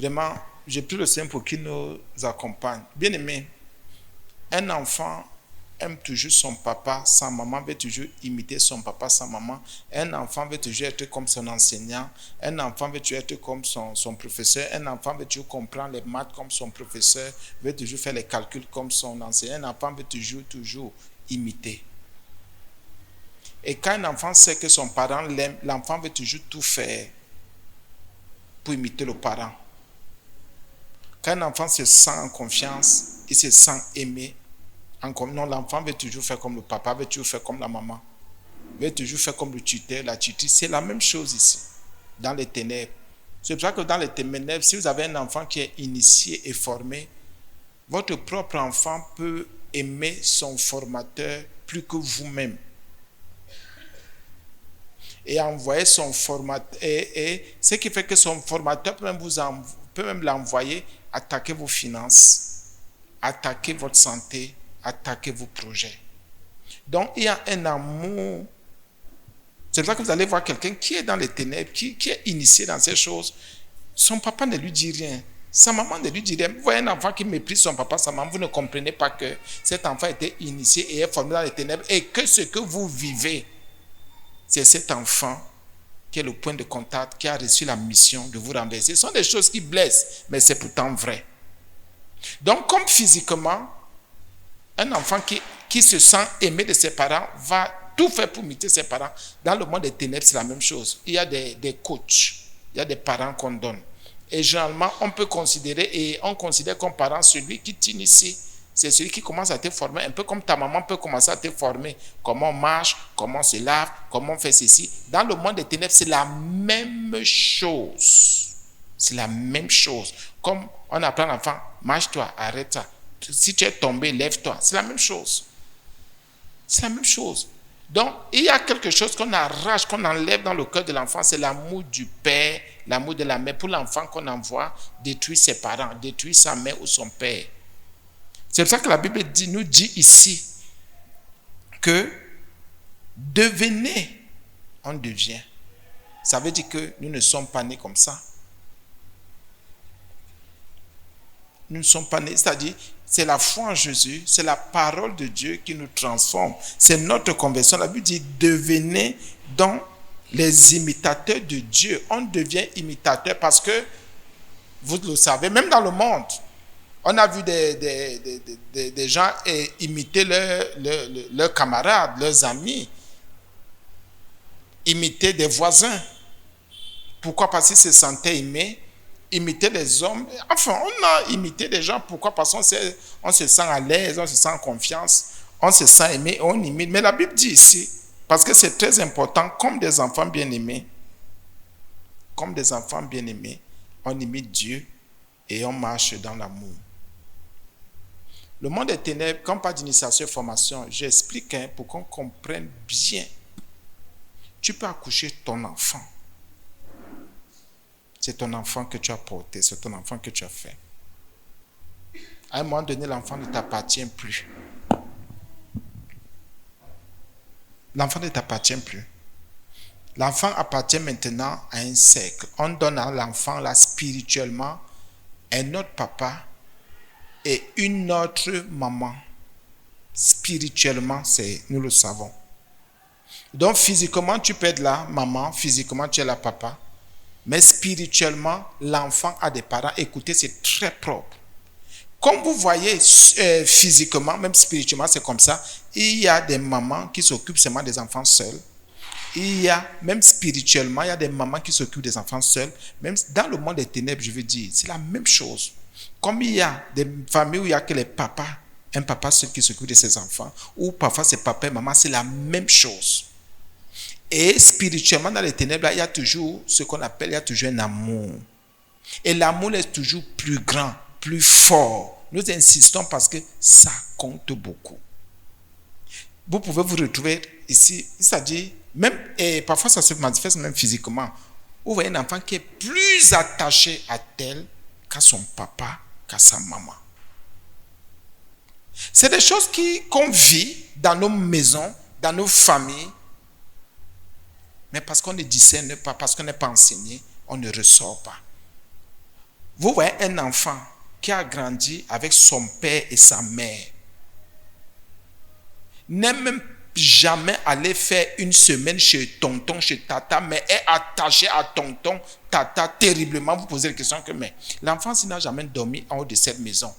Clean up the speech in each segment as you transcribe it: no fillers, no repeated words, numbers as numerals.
Vraiment, j'ai pris le Seigneur pour qu'il nous accompagne. Bien aimé, un enfant aime toujours son papa, sa maman veut toujours imiter son papa, sa maman. Un enfant veut toujours être comme son enseignant. Un enfant veut toujours être comme son professeur. Un enfant veut toujours comprendre les maths comme son professeur, veut toujours faire les calculs comme son enseignant. Un enfant veut toujours imiter. Et quand un enfant sait que son parent l'aime, l'enfant veut toujours tout faire pour imiter le parent. Quand un enfant se sent en confiance, il se sent aimé. Non, l'enfant veut toujours faire comme le papa, veut toujours faire comme la maman, veut toujours faire comme le tuteur, la tutrice. C'est la même chose ici, dans les ténèbres. C'est pour ça que dans les ténèbres, si vous avez un enfant qui est initié et formé, votre propre enfant peut aimer son formateur plus que vous-même. Et envoyer son formateur. Et ce qui fait que son formateur peut même l'envoyer attaquer vos finances, attaquer votre santé, attaquer vos projets. Donc, il y a un amour. C'est pour ça que vous allez voir quelqu'un qui est dans les ténèbres, qui est initié dans ces choses. Son papa ne lui dit rien. Sa maman ne lui dit rien. Vous voyez un enfant qui méprise son papa, sa maman, vous ne comprenez pas que cet enfant a été initié et est formé dans les ténèbres et que ce que vous vivez, c'est cet enfant qui est le point de contact, qui a reçu la mission de vous renverser. Ce sont des choses qui blessent, mais c'est pourtant vrai. Donc, comme physiquement, un enfant qui se sent aimé de ses parents va tout faire pour imiter ses parents. Dans le monde des ténèbres, c'est la même chose. Il y a des coachs, il y a des parents qu'on donne. Et généralement, on considère comme parent celui qui t'initie. C'est celui qui commence à te former, un peu comme ta maman peut commencer à te former. Comment on marche, comment on se lave, comment on fait ceci. Dans le monde des ténèbres, c'est la même chose. C'est la même chose. Comme on apprend à l'enfant, marche-toi, arrête-toi. Si tu es tombé, lève-toi. C'est la même chose. C'est la même chose. Donc, il y a quelque chose qu'on arrache, qu'on enlève dans le cœur de l'enfant, c'est l'amour du père, l'amour de la mère. Pour l'enfant qu'on envoie détruire ses parents, détruire sa mère ou son père. C'est pour ça que la Bible nous dit ici que devenez, on devient. Ça veut dire que nous ne sommes pas nés comme ça. Nous ne sommes pas nés, c'est-à-dire c'est la foi en Jésus, c'est la parole de Dieu qui nous transforme. C'est notre conversion. La Bible dit devenez donc les imitateurs de Dieu. On devient imitateur parce que, vous le savez, même dans le monde, on a vu des gens imiter leurs camarades, leurs amis, imiter des voisins. Pourquoi? Parce qu'ils se sentaient aimés. Imiter les hommes. Enfin, on a imité des gens. Pourquoi? Parce qu'on se sent à l'aise, on se sent en confiance, on se sent aimé, on imite. Mais la Bible dit ici, parce que c'est très important, comme des enfants bien-aimés, on imite Dieu et on marche dans l'amour. Le monde des ténèbres, quand on parle d'initiation et formation, j'explique pour qu'on comprenne bien. Tu peux accoucher ton enfant. C'est ton enfant que tu as porté, c'est ton enfant que tu as fait. À un moment donné, l'enfant ne t'appartient plus. L'enfant ne t'appartient plus. L'enfant appartient maintenant à un cercle. On donne à l'enfant, là, spirituellement, un autre papa et une autre maman. Spirituellement, nous le savons. Donc, physiquement, tu peux être la maman, physiquement, tu es la papa. Mais spirituellement, l'enfant a des parents. Écoutez, c'est très propre. Comme vous voyez, physiquement, même spirituellement, c'est comme ça. Il y a des mamans qui s'occupent seulement des enfants seuls. Il y a, même spirituellement, il y a des mamans qui s'occupent des enfants seuls. Même dans le monde des ténèbres, je veux dire, c'est la même chose. Comme il y a des familles où il n'y a que les papas, un papa seul qui s'occupe de ses enfants, ou parfois c'est papa et maman, c'est la même chose. Et spirituellement, dans les ténèbres, il y a toujours ce qu'on appelle, il y a toujours un amour. Et l'amour est toujours plus grand, plus fort. Nous insistons parce que ça compte beaucoup. Vous pouvez vous retrouver ici, c'est-à-dire, même, et parfois ça se manifeste même physiquement. Vous voyez un enfant qui est plus attaché à tel qu'à son papa, qu'à sa maman. C'est des choses qu'on vit dans nos maisons, dans nos familles. Mais parce qu'on ne discerne pas, parce qu'on n'est pas enseigné, on ne ressort pas. Vous voyez un enfant qui a grandi avec son père et sa mère. N'est même jamais allé faire une semaine chez tonton, chez tata, mais est attaché à tonton, tata, terriblement. Vous posez la question que, mais l'enfant, s'il n'a jamais dormi en haut de cette maison,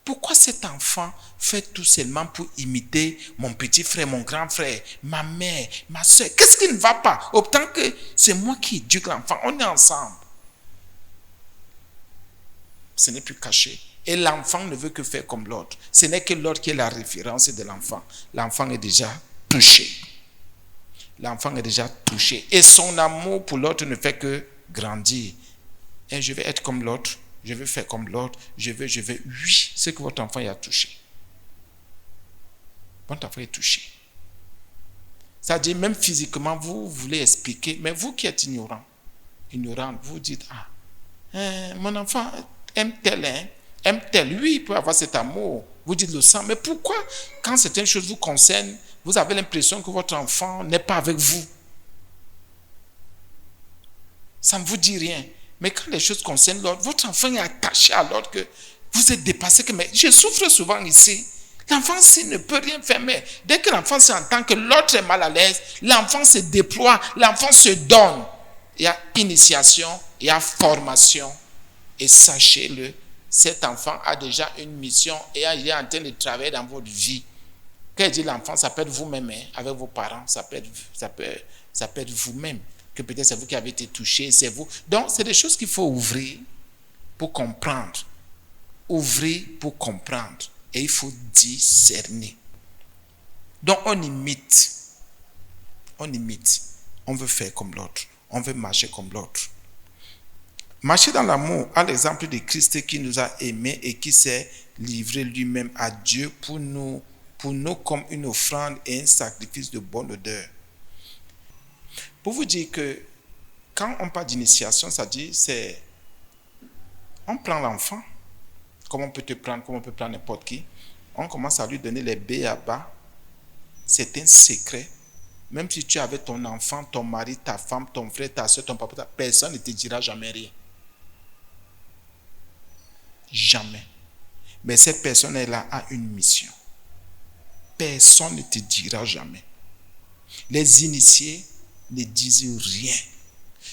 pourquoi cet enfant fait tout seulement pour imiter mon petit frère, mon grand frère, ma mère, ma soeur? Qu'est-ce qui ne va pas? Autant que c'est moi qui éduque l'enfant, on est ensemble. Ce n'est plus caché. Et l'enfant ne veut que faire comme l'autre. Ce n'est que l'autre qui est la référence de l'enfant. L'enfant est déjà touché. L'enfant est déjà touché. Et son amour pour l'autre ne fait que grandir. Et je vais être comme l'autre. Je veux faire comme l'autre. Je veux. Oui, c'est que votre enfant a touché. Votre enfant est touché. C'est-à-dire, même physiquement, vous voulez expliquer, mais vous qui êtes ignorant, vous dites, mon enfant aime tel, aime tel. Oui, il peut avoir cet amour. Vous dites le sang. Mais pourquoi, quand certaines choses vous concernent, vous avez l'impression que votre enfant n'est pas avec vous? Ça ne vous dit rien. Mais quand les choses concernent l'autre, votre enfant est attaché à l'autre, que vous êtes dépassé. Mais je souffre souvent ici. L'enfant ne peut rien faire. Mais dès que l'enfant s'entend que l'autre est mal à l'aise, l'enfant se déploie, l'enfant se donne. Il y a initiation, il y a formation. Et sachez-le, cet enfant a déjà une mission et il est en train de travailler dans votre vie. Quand il dit l'enfant, ça peut être vous-même, avec vos parents, ça peut être vous-même. Que peut-être c'est vous qui avez été touché, c'est vous. Donc, c'est des choses qu'il faut ouvrir pour comprendre. Ouvrir pour comprendre. Et il faut discerner. Donc, on imite. On imite. On veut faire comme l'autre. On veut marcher comme l'autre. Marcher dans l'amour, à l'exemple de Christ qui nous a aimés et qui s'est livré lui-même à Dieu pour nous comme une offrande et un sacrifice de bonne odeur. Pour vous dire que quand on parle d'initiation, ça dit, on prend l'enfant, comme on peut te prendre, comme on peut prendre n'importe qui, on commence à lui donner les b.a.-ba. C'est un secret. Même si tu avais ton enfant, ton mari, ta femme, ton frère, ta soeur, ton papa, personne ne te dira jamais rien. Jamais. Mais cette personne-là a une mission. Personne ne te dira jamais. Les initiés ne disent rien.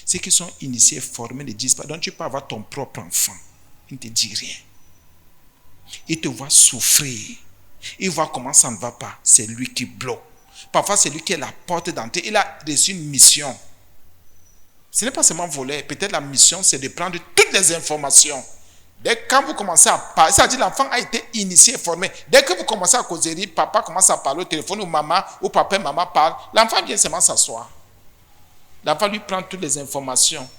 Ceux qui sont initiés, formés, ne disent pas. Donc tu peux avoir ton propre enfant. Il ne te dit rien. Il te voit souffrir. Il voit comment ça ne va pas. C'est lui qui bloque. Parfois, c'est lui qui est la porte d'entrée. Il a reçu une mission. Ce n'est pas seulement voler. Peut-être la mission, c'est de prendre toutes les informations. Dès que quand vous commencez à parler, c'est-à-dire l'enfant a été initié, formé. Dès que vous commencez à causer, papa commence à parler au téléphone, ou maman, ou papa et maman parlent, l'enfant vient seulement s'asseoir. L'enfant lui prend toutes les informations.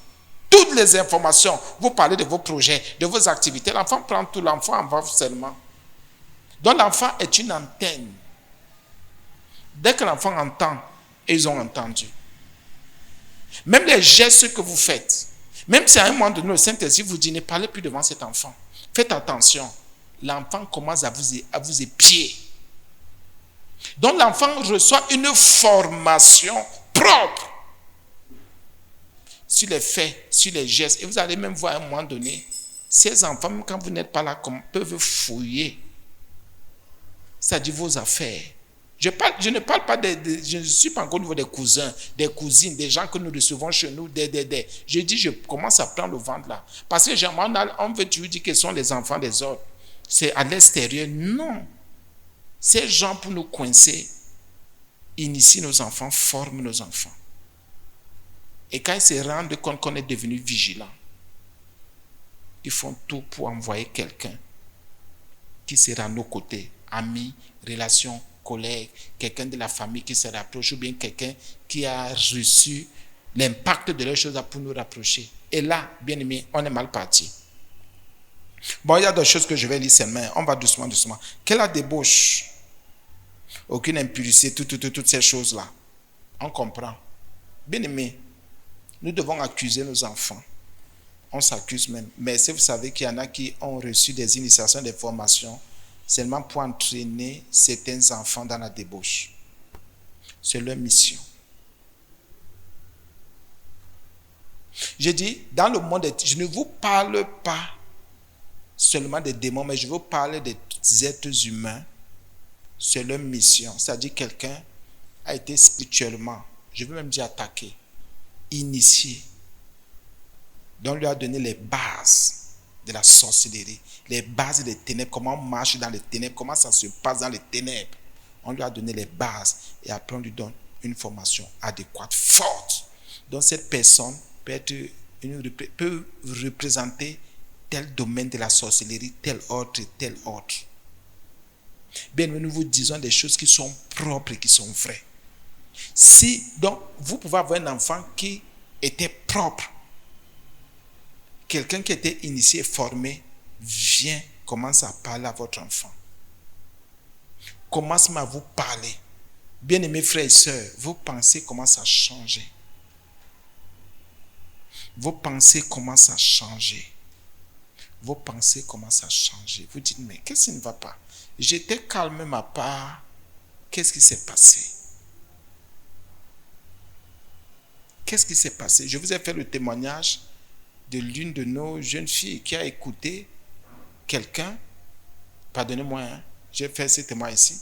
Toutes les informations. Vous parlez de vos projets, de vos activités. L'enfant prend tout, l'enfant en va seulement. Donc l'enfant est une antenne. Dès que l'enfant entend, ils ont entendu. Même les gestes que vous faites, même si à un moment donné, le Saint-Esprit vous dit, ne parlez plus devant cet enfant. Faites attention. L'enfant commence à vous épier. Donc l'enfant reçoit une formation propre sur les faits, sur les gestes. Et vous allez même voir à un moment donné, ces enfants, même quand vous n'êtes pas là, peuvent fouiller. C'est-à-dire vos affaires. Je ne parle pas je ne suis pas encore au niveau des cousins, des cousines, des gens que nous recevons chez nous, Je dis, je commence à prendre le ventre là. Parce que on veut toujours dire que ce sont les enfants des autres. C'est à l'extérieur. Non. Ces gens, pour nous coincer, initient nos enfants, forment nos enfants. Et quand ils se rendent compte qu'on est devenu vigilant, ils font tout pour envoyer quelqu'un qui sera à nos côtés, ami, relation, collègue, quelqu'un de la famille qui se rapproche, ou bien quelqu'un qui a reçu l'impact de leurs choses pour nous rapprocher. Et là, bien aimé, on est mal parti. Bon, il y a d'autres choses que je vais lire seulement. On va doucement. Quelle la débauche? Aucune impudicité, toutes ces choses-là. On comprend. Bien aimé, nous devons accuser nos enfants. On s'accuse même. Mais si vous savez qu'il y en a qui ont reçu des initiations, des formations, seulement pour entraîner certains enfants dans la débauche. C'est leur mission. Je dis, dans le monde, je ne vous parle pas seulement des démons, mais je veux parler des êtres humains. C'est leur mission. C'est-à-dire quelqu'un a été spirituellement, je veux même dire attaqué, initié. Donc, on lui a donné les bases de la sorcellerie, les bases des ténèbres, comment on marche dans les ténèbres, comment ça se passe dans les ténèbres. On lui a donné les bases et après on lui donne une formation adéquate, forte. Donc, cette personne peut représenter tel domaine de la sorcellerie, tel autre, tel autre. Bien, nous vous disons des choses qui sont propres et qui sont vraies. Donc, vous pouvez avoir un enfant qui était propre. Quelqu'un qui était initié, formé, vient, commence à parler à votre enfant. Commence à vous parler. Bien-aimés frères et sœurs, vos pensées commencent à changer. Vos pensées commencent à changer. Vos pensées commencent à changer. Vous dites, mais qu'est-ce qui ne va pas? J'étais calme ma part. Qu'est-ce qui s'est passé? Qu'est-ce qui s'est passé? Je vous ai fait le témoignage de l'une de nos jeunes filles qui a écouté quelqu'un. Pardonnez-moi, j'ai fait ce témoignage ici.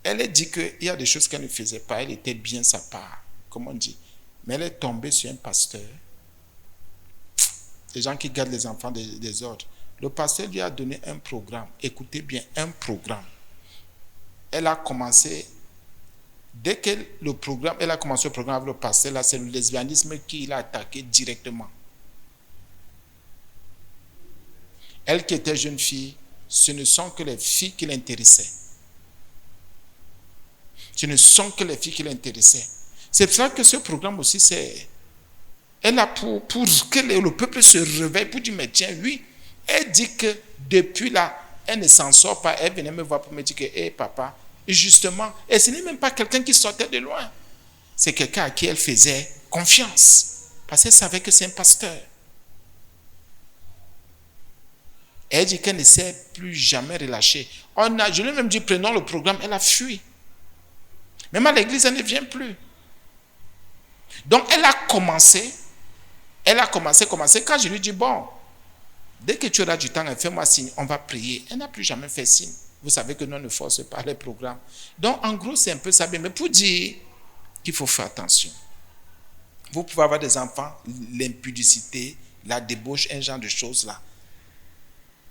Elle a dit qu'il y a des choses qu'elle ne faisait pas. Elle était bien sa part, comme on dit. Mais elle est tombée sur un pasteur. Les gens qui gardent les enfants des autres. Le pasteur lui a donné un programme. Écoutez bien, un programme. Elle a commencé, dès que elle a commencé le programme avec le pasteur, là, c'est le lesbianisme qui l'a attaqué directement. Elle qui était jeune fille, ce ne sont que les filles qui l'intéressaient. Ce ne sont que les filles qui l'intéressaient. C'est pour ça que ce programme aussi, elle a pour que le peuple se réveille, pour dire, mais tiens, oui, elle dit que depuis là, elle ne s'en sort pas. Elle venait me voir pour me dire que, hé papa, et justement, et ce n'est même pas quelqu'un qui sortait de loin. C'est quelqu'un à qui elle faisait confiance. Parce qu'elle savait que c'est un pasteur. Elle dit qu'elle ne s'est plus jamais relâchée. Je lui ai même dit, prenons le programme, elle a fui. Même à l'église, elle ne vient plus. Donc, elle a commencé. Quand je lui dis, bon, dès que tu auras du temps, fais-moi signe, on va prier. Elle n'a plus jamais fait signe. Vous savez que nous, on ne force pas les programmes. Donc, en gros, c'est un peu ça. Mais pour dire qu'il faut faire attention. Vous pouvez avoir des enfants, l'impudicité, la débauche, un genre de choses là.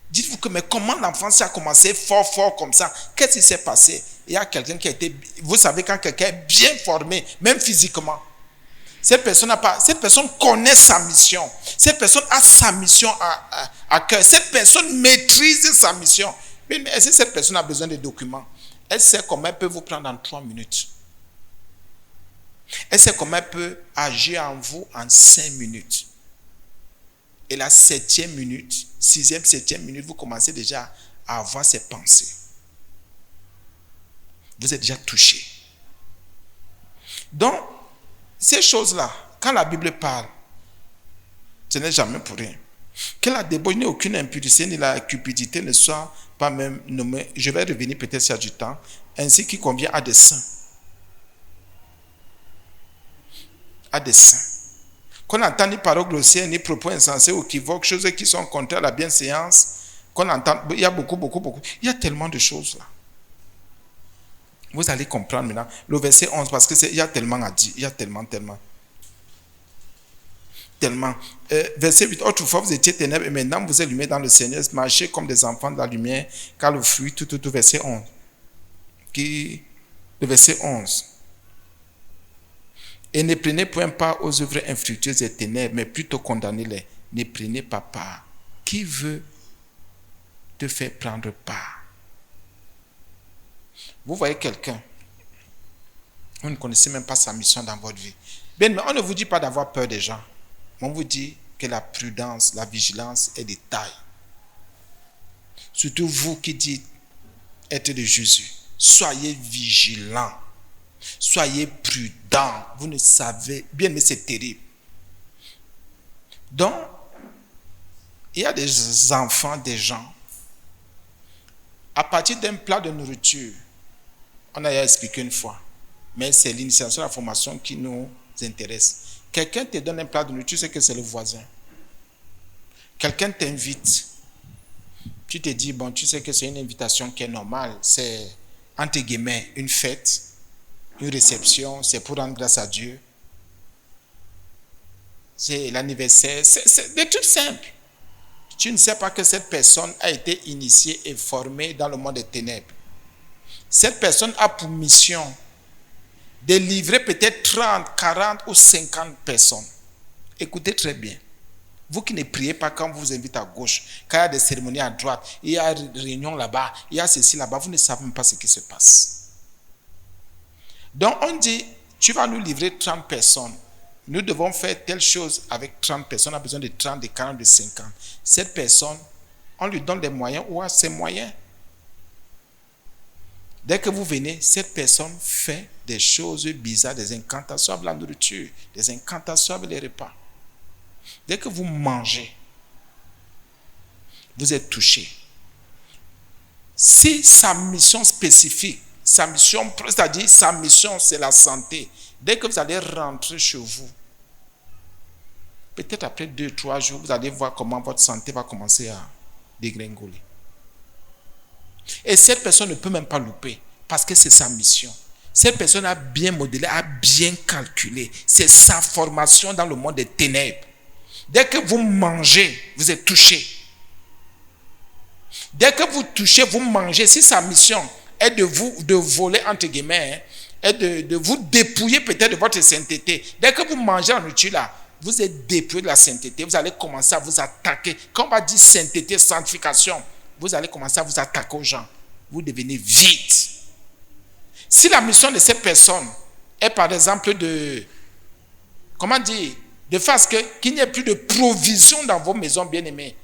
Dites-vous que, mais comment l'enfant a commencé fort comme ça? Qu'est-ce qui s'est passé? Il y a quelqu'un qui a été... Vous savez, quand quelqu'un est bien formé, même physiquement, cette personne connaît sa mission. Cette personne a sa mission à cœur. Cette personne maîtrise sa mission. Mais est-ce que cette personne a besoin de documents? Elle sait comment elle peut vous prendre en 3 minutes. Elle sait comment elle peut agir en vous en 5 minutes. Et la 7e minute, 6e, 7e minute, vous commencez déjà à avoir ses pensées. Vous êtes déjà touché. Donc, ces choses-là, quand la Bible parle, ce n'est jamais pour rien. Que la débauche n'ait aucune impudicité ni la cupidité ne soit pas même nommée, je vais revenir peut-être s'il y a du temps, ainsi qu'il convient à des saints. À des saints. Qu'on entend ni paroles grossières, ni propos insensés ou équivoques, choses qui sont contraires à la bienséance, qu'on entend, il y a beaucoup. Il y a tellement de choses là. Vous allez comprendre maintenant le verset 11 parce qu'il y a tellement à dire, il y a tellement. Verset 8, autrefois vous étiez ténèbres et maintenant vous êtes lumière dans le Seigneur, marchez comme des enfants de la lumière, car le fruit, tout, verset 11. Le verset 11. Et ne prenez point part aux œuvres infructueuses des ténèbres, mais plutôt condamnez-les. Ne prenez pas part. Qui veut te faire prendre part? Vous voyez quelqu'un, vous ne connaissez même pas sa mission dans votre vie. Bien, mais on ne vous dit pas d'avoir peur des gens. On vous dit que la prudence, la vigilance est de taille. Surtout vous qui dites être de Jésus. Soyez vigilants. Soyez prudents. Vous ne savez, bien, mais c'est terrible. Donc, il y a des enfants, des gens, à partir d'un plat de nourriture, on a expliqué une fois, mais c'est l'initiation, la formation qui nous intéresse. Quelqu'un te donne un plat de nourriture, c'est que c'est le voisin. Quelqu'un t'invite. Tu te dis, bon, tu sais que c'est une invitation qui est normale. C'est, entre guillemets, une fête, une réception. C'est pour rendre grâce à Dieu. C'est l'anniversaire. C'est des trucs simples. Tu ne sais pas que cette personne a été initiée et formée dans le monde des ténèbres. Cette personne a pour mission de livrer peut-être 30, 40 ou 50 personnes. Écoutez très bien. Vous qui ne priez pas quand on vous invite à gauche, quand il y a des cérémonies à droite, il y a une réunion là-bas, il y a ceci là-bas, vous ne savez même pas ce qui se passe. Donc on dit, tu vas nous livrer 30 personnes. Nous devons faire telle chose avec 30 personnes. On a besoin de 30, de 40, de 50. Cette personne, on lui donne des moyens ou à ses moyens. Dès que vous venez, cette personne fait des choses bizarres, des incantations avec la nourriture, des incantations avec les repas. Dès que vous mangez, vous êtes touché. Si sa mission spécifique, sa mission, c'est-à-dire sa mission, c'est la santé. Dès que vous allez rentrer chez vous, peut-être après 2-3 jours, vous allez voir comment votre santé va commencer à dégringoler. Et cette personne ne peut même pas louper parce que c'est sa mission. Cette personne a bien modélé, a bien calculé. C'est sa formation dans le monde des ténèbres. Dès que vous mangez, vous êtes touché. Dès que vous touchez, vous mangez. Si sa mission est de voler, entre guillemets, est de vous dépouiller peut-être de votre sainteté. Dès que vous mangez la nourriture là, vous êtes dépouillé de la sainteté. Vous allez commencer à vous attaquer. Quand on va dire sainteté, sanctification, vous allez commencer à vous attaquer aux gens. Vous devenez vide. Si la mission de cette personne est par exemple de faire qu'il n'y ait plus de provision dans vos maisons bien-aimées,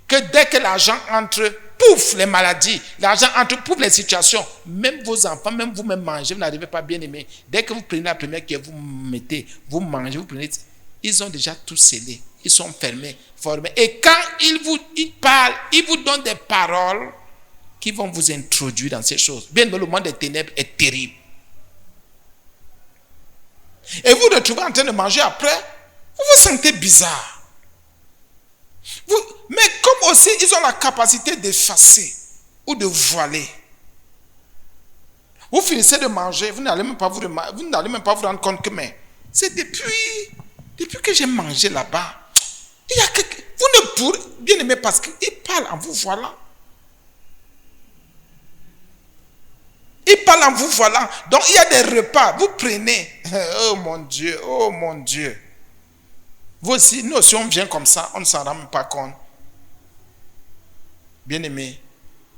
que dès que l'argent entre, pouf, les maladies, l'argent entre, pouf, les situations, même vos enfants, même vous-même mangez, vous n'arrivez pas bien aimer. Dès que vous prenez la première que vous mettez, vous mangez, vous prenez, ils ont déjà tout scellé, ils sont fermés, formés. Et quand ils parlent, ils vous donnent des paroles qui vont vous introduire dans ces choses. Bien, le monde des ténèbres est terrible. Et vous vous retrouvez en train de manger après, vous vous sentez bizarre. Mais comme aussi, ils ont la capacité d'effacer ou de voiler. Vous finissez de manger, vous n'allez même pas vous rendre compte que c'est depuis que j'ai mangé là-bas. Il y a vous ne pourrez bien aimer parce qu'ils parlent en vous voilant. Ils parlent en vous voilant. Donc il y a des repas, vous prenez. Oh mon Dieu, oh mon Dieu. Vous aussi, nous aussi on vient comme ça, on ne s'en rend même pas compte. Bien aimé,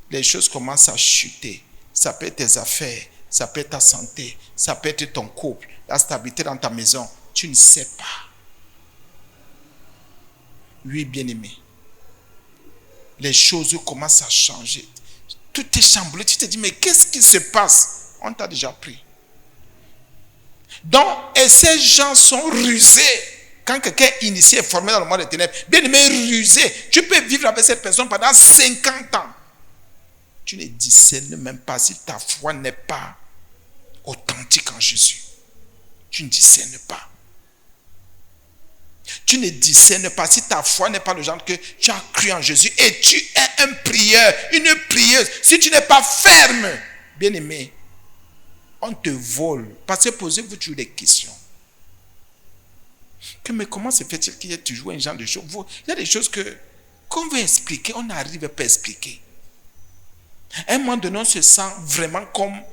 les choses commencent à chuter. Ça peut être tes affaires, ça peut être ta santé, ça peut être ton couple, la stabilité dans ta maison. Tu ne sais pas. Oui, bien aimé. Les choses commencent à changer. Tout est chamboulé. Tu te dis, mais qu'est-ce qui se passe? On t'a déjà pris. Donc, et ces gens sont rusés. Quand quelqu'un est initié et formé dans le monde des ténèbres, bien aimé, rusé. Tu peux vivre avec cette personne pendant 50 ans. Tu ne discernes même pas si ta foi n'est pas authentique en Jésus. Tu ne discernes pas. Tu ne discernes pas si ta foi n'est pas le genre que tu as cru en Jésus et tu es un prieur, une prieuse. Si tu n'es pas ferme, bien aimé, on te vole. Parce que posez-vous toujours des questions. Mais comment se fait-il qu'il y ait toujours un genre de choses? Il y a des choses qu'on veut expliquer, on n'arrive pas à expliquer. À un moment donné, on se sent vraiment comme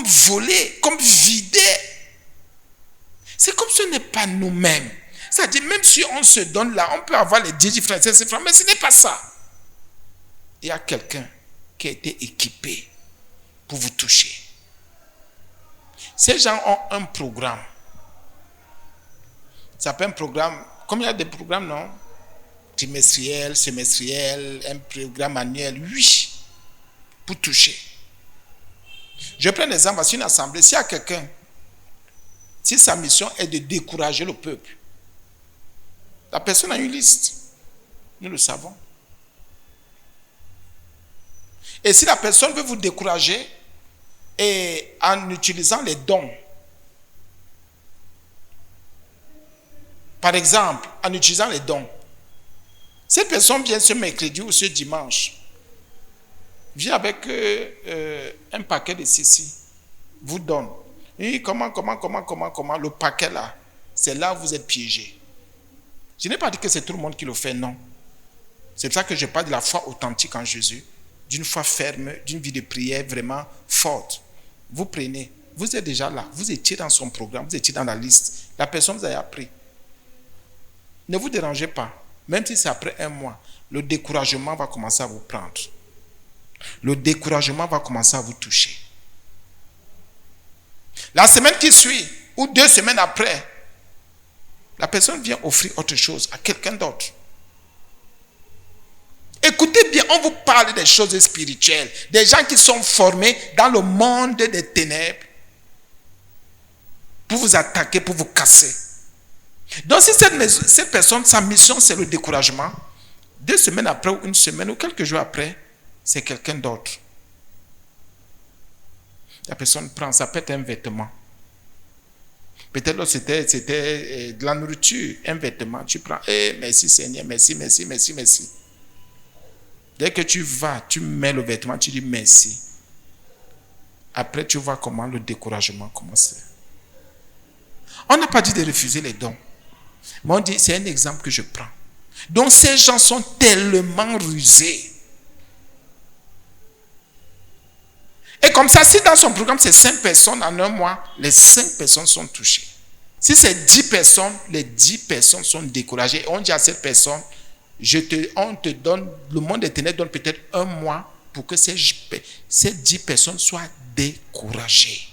volé, comme vidé. C'est comme si on n'est pas nous-mêmes. C'est-à-dire, même si on se donne là, on peut avoir les 10 frères, mais ce n'est pas ça. Il y a quelqu'un qui a été équipé pour vous toucher. Ces gens ont un programme. Ça s'appelle un programme, comme il y a des programmes, non? Trimestriel, semestriel, un programme annuel, oui, pour toucher. Je prends un exemple, c'est une assemblée. S'il y a quelqu'un, si sa mission est de décourager le peuple, la personne a une liste. Nous le savons. Et si la personne veut vous décourager, et en utilisant les dons, par exemple, en utilisant les dons, cette personne vient ce mercredi ou ce dimanche, vient avec un paquet de ceci, vous donne. Et comment, le paquet là, c'est là où vous êtes piégé. Je n'ai pas dit que c'est tout le monde qui le fait, non. C'est pour ça que je parle de la foi authentique en Jésus, d'une foi ferme, d'une vie de prière vraiment forte. Vous prenez, vous êtes déjà là, vous étiez dans son programme, vous étiez dans la liste. La personne vous a appris. Ne vous dérangez pas, même si c'est après un mois, le découragement va commencer à vous prendre. Le découragement va commencer à vous toucher. La semaine qui suit, ou 2 semaines après, la personne vient offrir autre chose à quelqu'un d'autre. Écoutez bien, on vous parle des choses spirituelles, des gens qui sont formés dans le monde des ténèbres pour vous attaquer, pour vous casser. Donc si cette personne, sa mission c'est le découragement, 2 semaines après ou 1 semaine ou quelques jours après, c'est quelqu'un d'autre. La personne prend, ça peut être un vêtement. Peut-être c'était de la nourriture, un vêtement. Tu prends, merci Seigneur, merci. Dès que tu vas, tu mets le vêtement, tu dis merci. Après, tu vois comment le découragement commence. On n'a pas dit de refuser les dons. Mais on dit, c'est un exemple que je prends. Donc, ces gens sont tellement rusés. Et comme ça, si dans son programme, c'est 5 personnes en un mois, les 5 personnes sont touchées. Si c'est 10 personnes, les 10 personnes sont découragées. Et on dit à cette personne, on te donne, le monde des ténèbres donne peut-être 1 mois pour que ces 10 personnes soient découragées.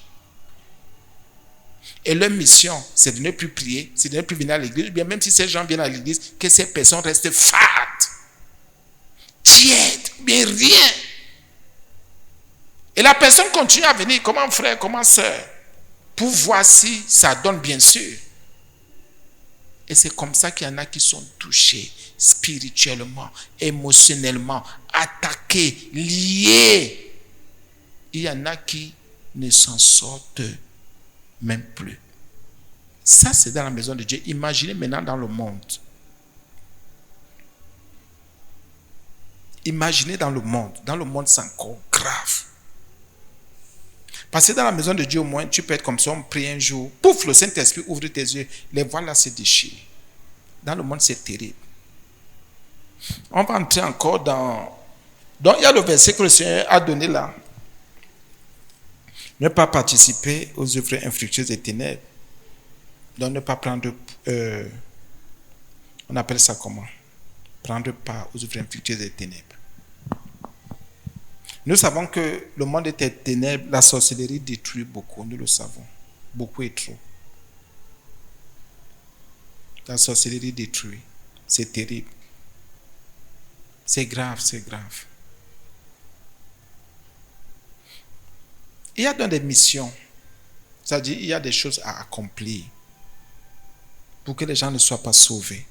Et leur mission, c'est de ne plus prier, c'est de ne plus venir à l'église. Bien même si ces gens viennent à l'église, que ces personnes restent fades, tièdes, bien rien. Et la personne continue à venir, comment frère, comment soeur, pour voir si ça donne, bien sûr. Et c'est comme ça qu'il y en a qui sont touchés spirituellement, émotionnellement, attaqués, liés. Il y en a qui ne s'en sortent même plus. Ça, c'est dans la maison de Dieu. Imaginez maintenant dans le monde. Imaginez dans le monde. Dans le monde, c'est encore grave. Parce que dans la maison de Dieu, au moins, tu peux être comme ça, on prie un jour, pouf, le Saint-Esprit ouvre tes yeux, les voiles se déchirent. Dans le monde, c'est terrible. On va entrer encore dans... Donc, il y a le verset que le Seigneur a donné là. Ne pas participer aux œuvres infructueuses des ténèbres. Donc, ne pas prendre... on appelle ça comment? Prendre part aux œuvres infructueuses des ténèbres. Nous savons que le monde des ténèbres, la sorcellerie détruit beaucoup, nous le savons. Beaucoup et trop. La sorcellerie détruit. C'est terrible. C'est grave, c'est grave. Il y a donc des missions, c'est-à-dire il y a des choses à accomplir pour que les gens ne soient pas sauvés,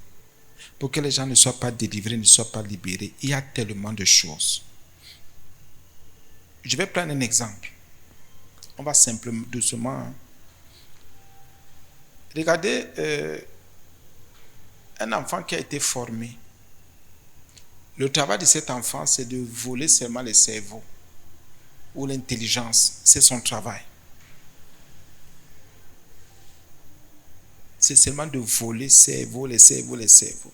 pour que les gens ne soient pas délivrés, ne soient pas libérés. Il y a tellement de choses. Je vais prendre un exemple. On va simplement, doucement. Regardez un enfant qui a été formé. Le travail de cet enfant, c'est de voler seulement le cerveau ou l'intelligence. C'est son travail. C'est seulement de voler le cerveau.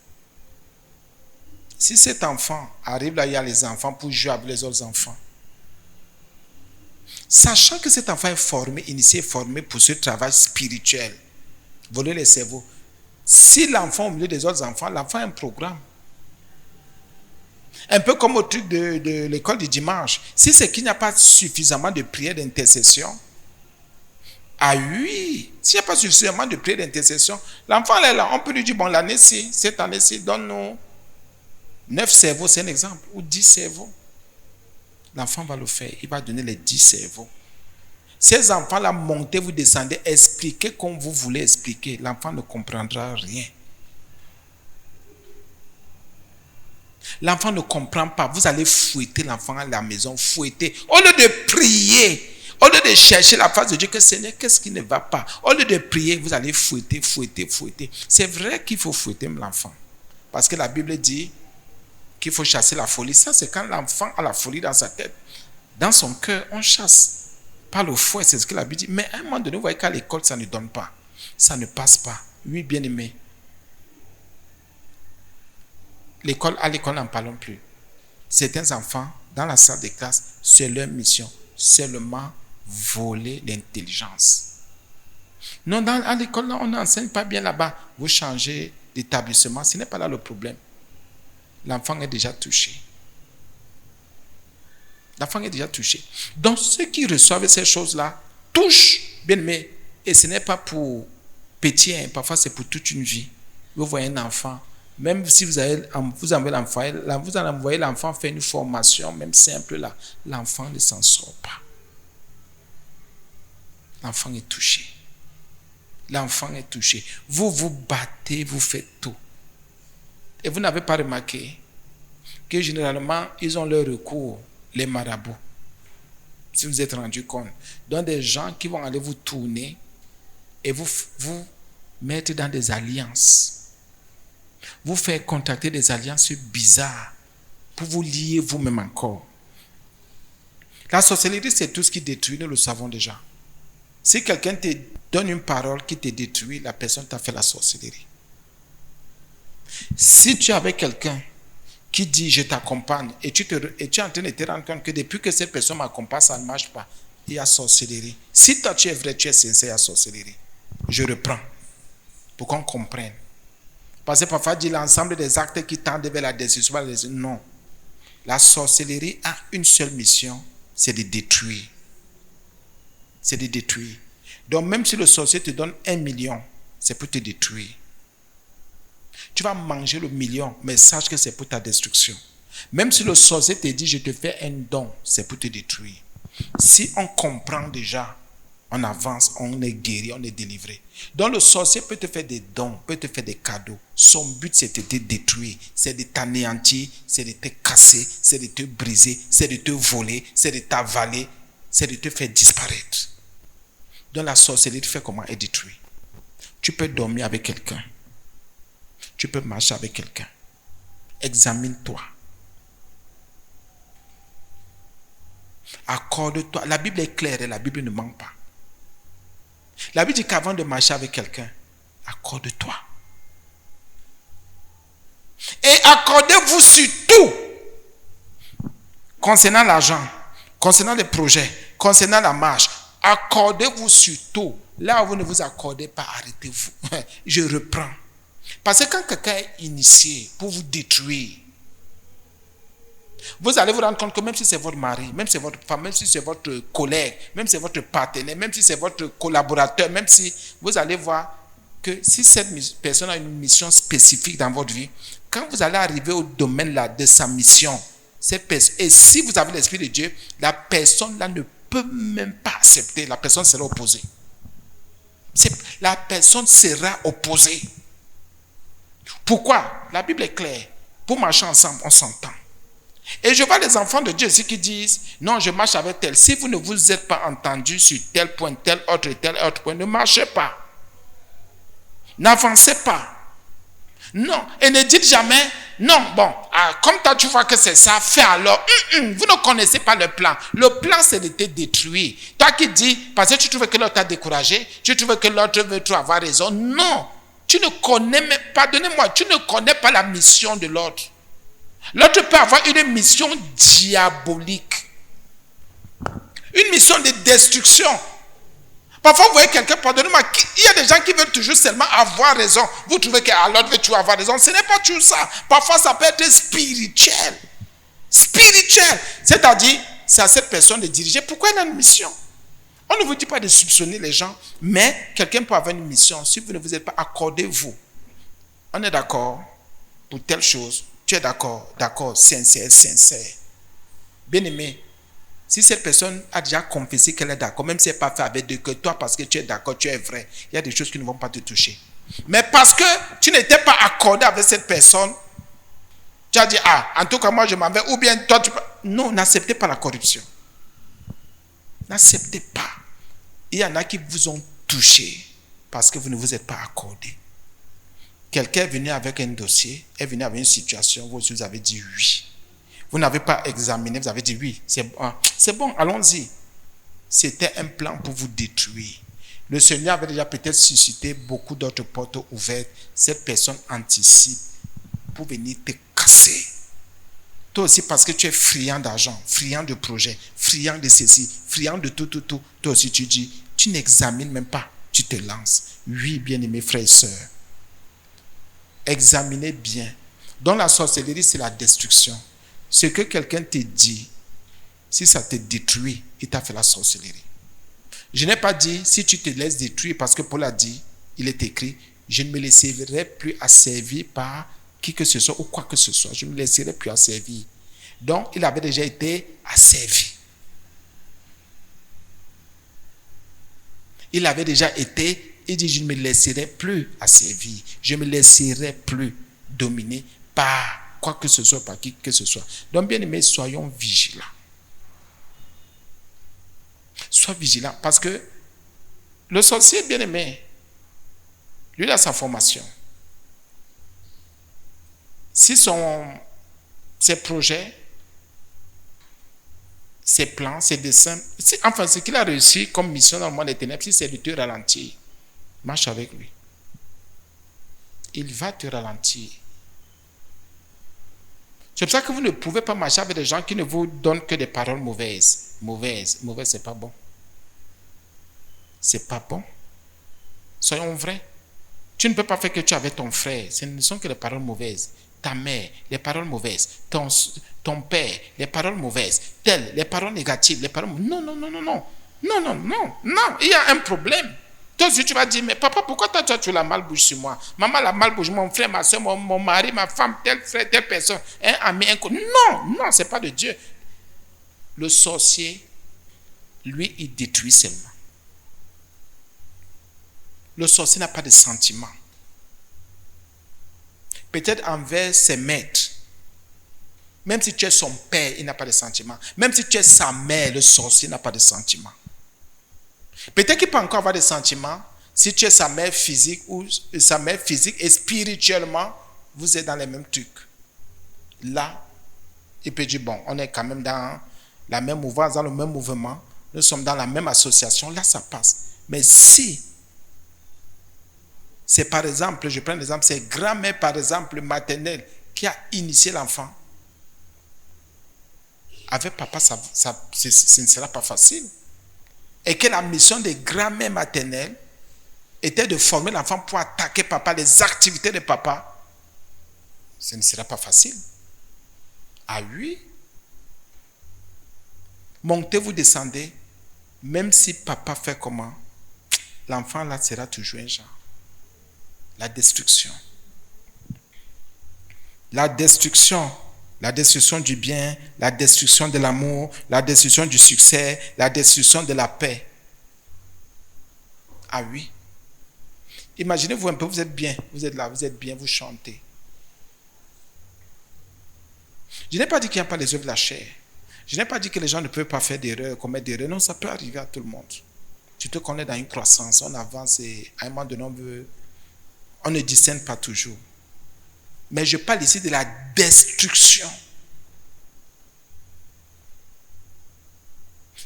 Si cet enfant arrive là, il y a les enfants pour jouer avec les autres enfants. Sachant que cet enfant est formé, initié, formé pour ce travail spirituel, voler les cerveaux. Si l'enfant au milieu des autres enfants, l'enfant a un programme. Un peu comme au truc de l'école du dimanche. Si c'est qu'il n'y a pas suffisamment de prières d'intercession, ah oui, s'il n'y a pas suffisamment de prières d'intercession, l'enfant est là, on peut lui dire, bon, l'année-ci, cette année-ci, donne-nous 9 cerveaux, c'est un exemple, ou 10 cerveaux. L'enfant va le faire, il va donner les 10 cerveaux. Ces enfants-là, montez, vous descendez, expliquez comme vous voulez expliquer. L'enfant ne comprendra rien. L'enfant ne comprend pas. Vous allez fouetter l'enfant à la maison, fouetter. Au lieu de prier, au lieu de chercher la face de Dieu, que Seigneur, qu'est-ce qui ne va pas? Au lieu de prier, vous allez fouetter. C'est vrai qu'il faut fouetter l'enfant. Parce que la Bible dit qu'il faut chasser la folie. Ça, c'est quand l'enfant a la folie dans sa tête. Dans son cœur, on chasse. Par le fouet, c'est ce que la Bible dit. Mais à un moment donné, vous voyez qu'à l'école, ça ne donne pas. Ça ne passe pas. Oui, bien aimé. À l'école, n'en parlons plus. Certains enfants, dans la salle de classe, c'est leur mission. Seulement voler l'intelligence. Non, à l'école, on n'enseigne pas bien là-bas. Vous changez d'établissement, ce n'est pas là le problème. L'enfant est déjà touché. L'enfant est déjà touché. Donc, ceux qui reçoivent ces choses-là touchent, bien aimé. Et ce n'est pas pour petit, hein, parfois c'est pour toute une vie. Vous voyez un enfant, même si vous envoyez l'enfant faire une formation, même simple là, l'enfant ne s'en sort pas. L'enfant est touché. L'enfant est touché. Vous vous battez, vous faites tout. Et vous n'avez pas remarqué que généralement, ils ont leur recours, les marabouts. Si vous êtes rendu compte. Donc des gens qui vont aller vous tourner et vous mettre dans des alliances. Vous faire contracter des alliances bizarres pour vous lier vous-même encore. La sorcellerie, c'est tout ce qui détruit, nous le savons déjà. Si quelqu'un te donne une parole qui te détruit, la personne t'a fait la sorcellerie. Si tu es avec quelqu'un qui dit je t'accompagne et tu es en train de te rendre compte que depuis que cette personne m'accompagne, ça ne marche pas, il y a sorcellerie. Si toi tu es vrai, tu es sincère, il y a sorcellerie. Je reprends pour qu'on comprenne. Parce que parfois, dit l'ensemble des actes qui tendent vers la destruction. Non. La sorcellerie a une seule mission, c'est de détruire. C'est de détruire. Donc même si le sorcier te donne 1 million, c'est pour te détruire. Tu vas manger le million, mais sache que c'est pour ta destruction. Même si le sorcier te dit je te fais un don, c'est pour te détruire. Si on comprend déjà, on avance, on est guéri, on est délivré. Donc le sorcier peut te faire des dons, peut te faire des cadeaux. Son but c'est de te détruire, c'est de t'anéantir, c'est de te casser, c'est de te briser, c'est de te voler, c'est de t'avaler, c'est de te faire disparaître. Donc la sorcellerie fait comment? Elle détruit. Tu peux dormir avec quelqu'un. Tu peux marcher avec quelqu'un. Examine-toi. Accorde-toi. La Bible est claire et la Bible ne ment pas. La Bible dit qu'avant de marcher avec quelqu'un, accorde-toi. Et accordez-vous surtout concernant l'argent, concernant les projets, concernant la marche. Accordez-vous surtout. Là où vous ne vous accordez pas, arrêtez-vous. Je reprends. Parce que quand quelqu'un est initié pour vous détruire, vous allez vous rendre compte que même si c'est votre mari, même si c'est votre femme, même si c'est votre collègue, même si c'est votre partenaire, même si c'est votre collaborateur, même si vous allez voir que si cette personne a une mission spécifique dans votre vie, quand vous allez arriver au domaine là de sa mission, et si vous avez l'Esprit de Dieu, la personne là ne peut même pas accepter, la personne sera opposée. La personne sera opposée. Pourquoi? La Bible est claire. Pour marcher ensemble, on s'entend. Et je vois les enfants de Dieu ici qui disent, non, je marche avec tel. Si vous ne vous êtes pas entendus sur tel autre point, ne marchez pas. N'avancez pas. Non. Et ne dites jamais, non, bon, comme toi tu vois que c'est ça, fais alors. Vous ne connaissez pas le plan. Le plan, c'est de te détruire. Toi qui dis, parce que tu trouves que l'autre t'a découragé, tu trouves que l'autre veut trop avoir raison. Non. Tu ne connais même, pardonnez-moi, tu ne connais pas la mission de l'autre. L'autre peut avoir une mission diabolique. Une mission de destruction. Parfois, vous voyez quelqu'un, pardonnez-moi, il y a des gens qui veulent toujours seulement avoir raison. Vous trouvez que l'autre veut toujours avoir raison. Ce n'est pas toujours ça. Parfois, ça peut être spirituel. Spirituel. C'est-à-dire, c'est à cette personne de diriger. Pourquoi elle a une mission? On ne vous dit pas de soupçonner les gens, mais quelqu'un peut avoir une mission. Si vous ne vous êtes pas, accordez-vous. On est d'accord pour telle chose. Tu es d'accord, sincère. Bien aimé, si cette personne a déjà confessé qu'elle est d'accord, même si elle n'est pas fait avec Dieu, que toi, parce que tu es d'accord, tu es vrai, il y a des choses qui ne vont pas te toucher. Mais parce que tu n'étais pas accordé avec cette personne, tu as dit, en tout cas, moi je m'en vais, ou bien toi, non, n'acceptez pas la corruption. N'acceptez pas. Il y en a qui vous ont touché parce que vous ne vous êtes pas accordé. Quelqu'un est venu avec un dossier, est venu avec une situation, vous avez dit oui. Vous n'avez pas examiné, vous avez dit oui, c'est bon, allons-y. C'était un plan pour vous détruire. Le Seigneur avait déjà peut-être suscité beaucoup d'autres portes ouvertes. Cette personne anticipe pour venir te casser. Toi aussi, parce que tu es friand d'argent, friand de projets, friand de ceci, friand de tout. Toi aussi, tu dis, tu n'examines même pas, tu te lances. Oui, bien-aimés frères et sœurs, examinez bien. Dans la sorcellerie, c'est la destruction. Ce que quelqu'un te dit, si ça te détruit, il t'a fait la sorcellerie. Je n'ai pas dit, si tu te laisses détruire, parce que Paul a dit, il est écrit, je ne me laisserai plus asservir par qui que ce soit ou quoi que ce soit. Je ne me laisserai plus asservir. Donc, il avait déjà été asservi. Il avait déjà été, il dit, je ne me laisserai plus asservir. Je ne me laisserai plus dominer par quoi que ce soit, par qui que ce soit. Donc, bien aimés, soyons vigilants. Sois vigilant, parce que le sorcier, bien aimé, lui, il a sa formation. Si ses projets, ses plans, ses dessins, enfin, ce qu'il a réussi comme mission dans le monde des ténèbres, si c'est de te ralentir, marche avec lui. Il va te ralentir. C'est pour ça que vous ne pouvez pas marcher avec des gens qui ne vous donnent que des paroles mauvaises. Mauvaises, c'est pas bon. C'est pas bon. Soyons vrais. Tu ne peux pas faire que tu es avec ton frère. Ce ne sont que des paroles mauvaises. Ta mère, les paroles mauvaises. Ton père, les paroles mauvaises. Les paroles négatives, les paroles... Non. Il y a un problème. Toi aussi, tu vas dire, mais papa, pourquoi toi, tu la malbouche sur moi? Maman, la malbouche, mon frère, ma soeur, mon mari, ma femme, tel frère, telle personne, un ami, un connu. Non, c'est pas de Dieu. Le sorcier, lui, il détruit seulement. Le sorcier n'a pas de sentiments. Peut-être envers ses maîtres. Même si tu es son père, il n'a pas de sentiments. Même si tu es sa mère, le sorcier n'a pas de sentiments. Peut-être qu'il peut encore avoir des sentiments si tu es sa mère physique ou sa mère physique et spirituellement, vous êtes dans les mêmes trucs. Là, il peut dire, bon, on est quand même dans la même mouvance, dans le même mouvement, nous sommes dans la même association, là ça passe. Mais si c'est par exemple, je prends l'exemple, c'est grand-mère par exemple maternelle qui a initié l'enfant, avec papa, ce ne sera pas facile. Et que la mission des grand-mères maternelles était de former l'enfant pour attaquer papa, les activités de papa, ce ne sera pas facile. Ah oui. Montez, vous descendez, même si papa fait comment, l'enfant là sera toujours un genre. La destruction. La destruction du bien, la destruction de l'amour, la destruction du succès, la destruction de la paix. Ah oui. Imaginez-vous un peu, vous êtes bien, vous êtes là, vous êtes bien, vous chantez. Je n'ai pas dit qu'il n'y a pas les œuvres de la chair. Je n'ai pas dit que les gens ne peuvent pas faire d'erreurs, commettre d'erreurs. Non, ça peut arriver à tout le monde. Tu te connais dans une croissance, on avance et à un moment donné, on ne discerne pas toujours. Mais je parle ici de la destruction.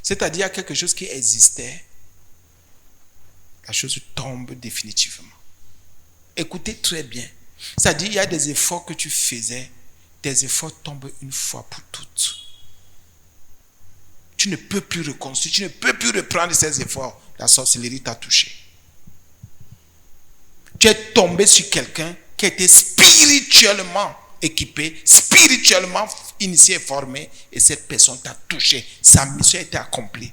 C'est-à-dire, il y a quelque chose qui existait. La chose tombe définitivement. Écoutez très bien. C'est-à-dire, il y a des efforts que tu faisais. Tes efforts tombent une fois pour toutes. Tu ne peux plus reconstruire. Tu ne peux plus reprendre ces efforts. La sorcellerie t'a touché. Tu es tombé sur quelqu'un qui était spirituellement équipé, spirituellement initié et formé, et cette personne t'a touché. Sa mission a été accomplie.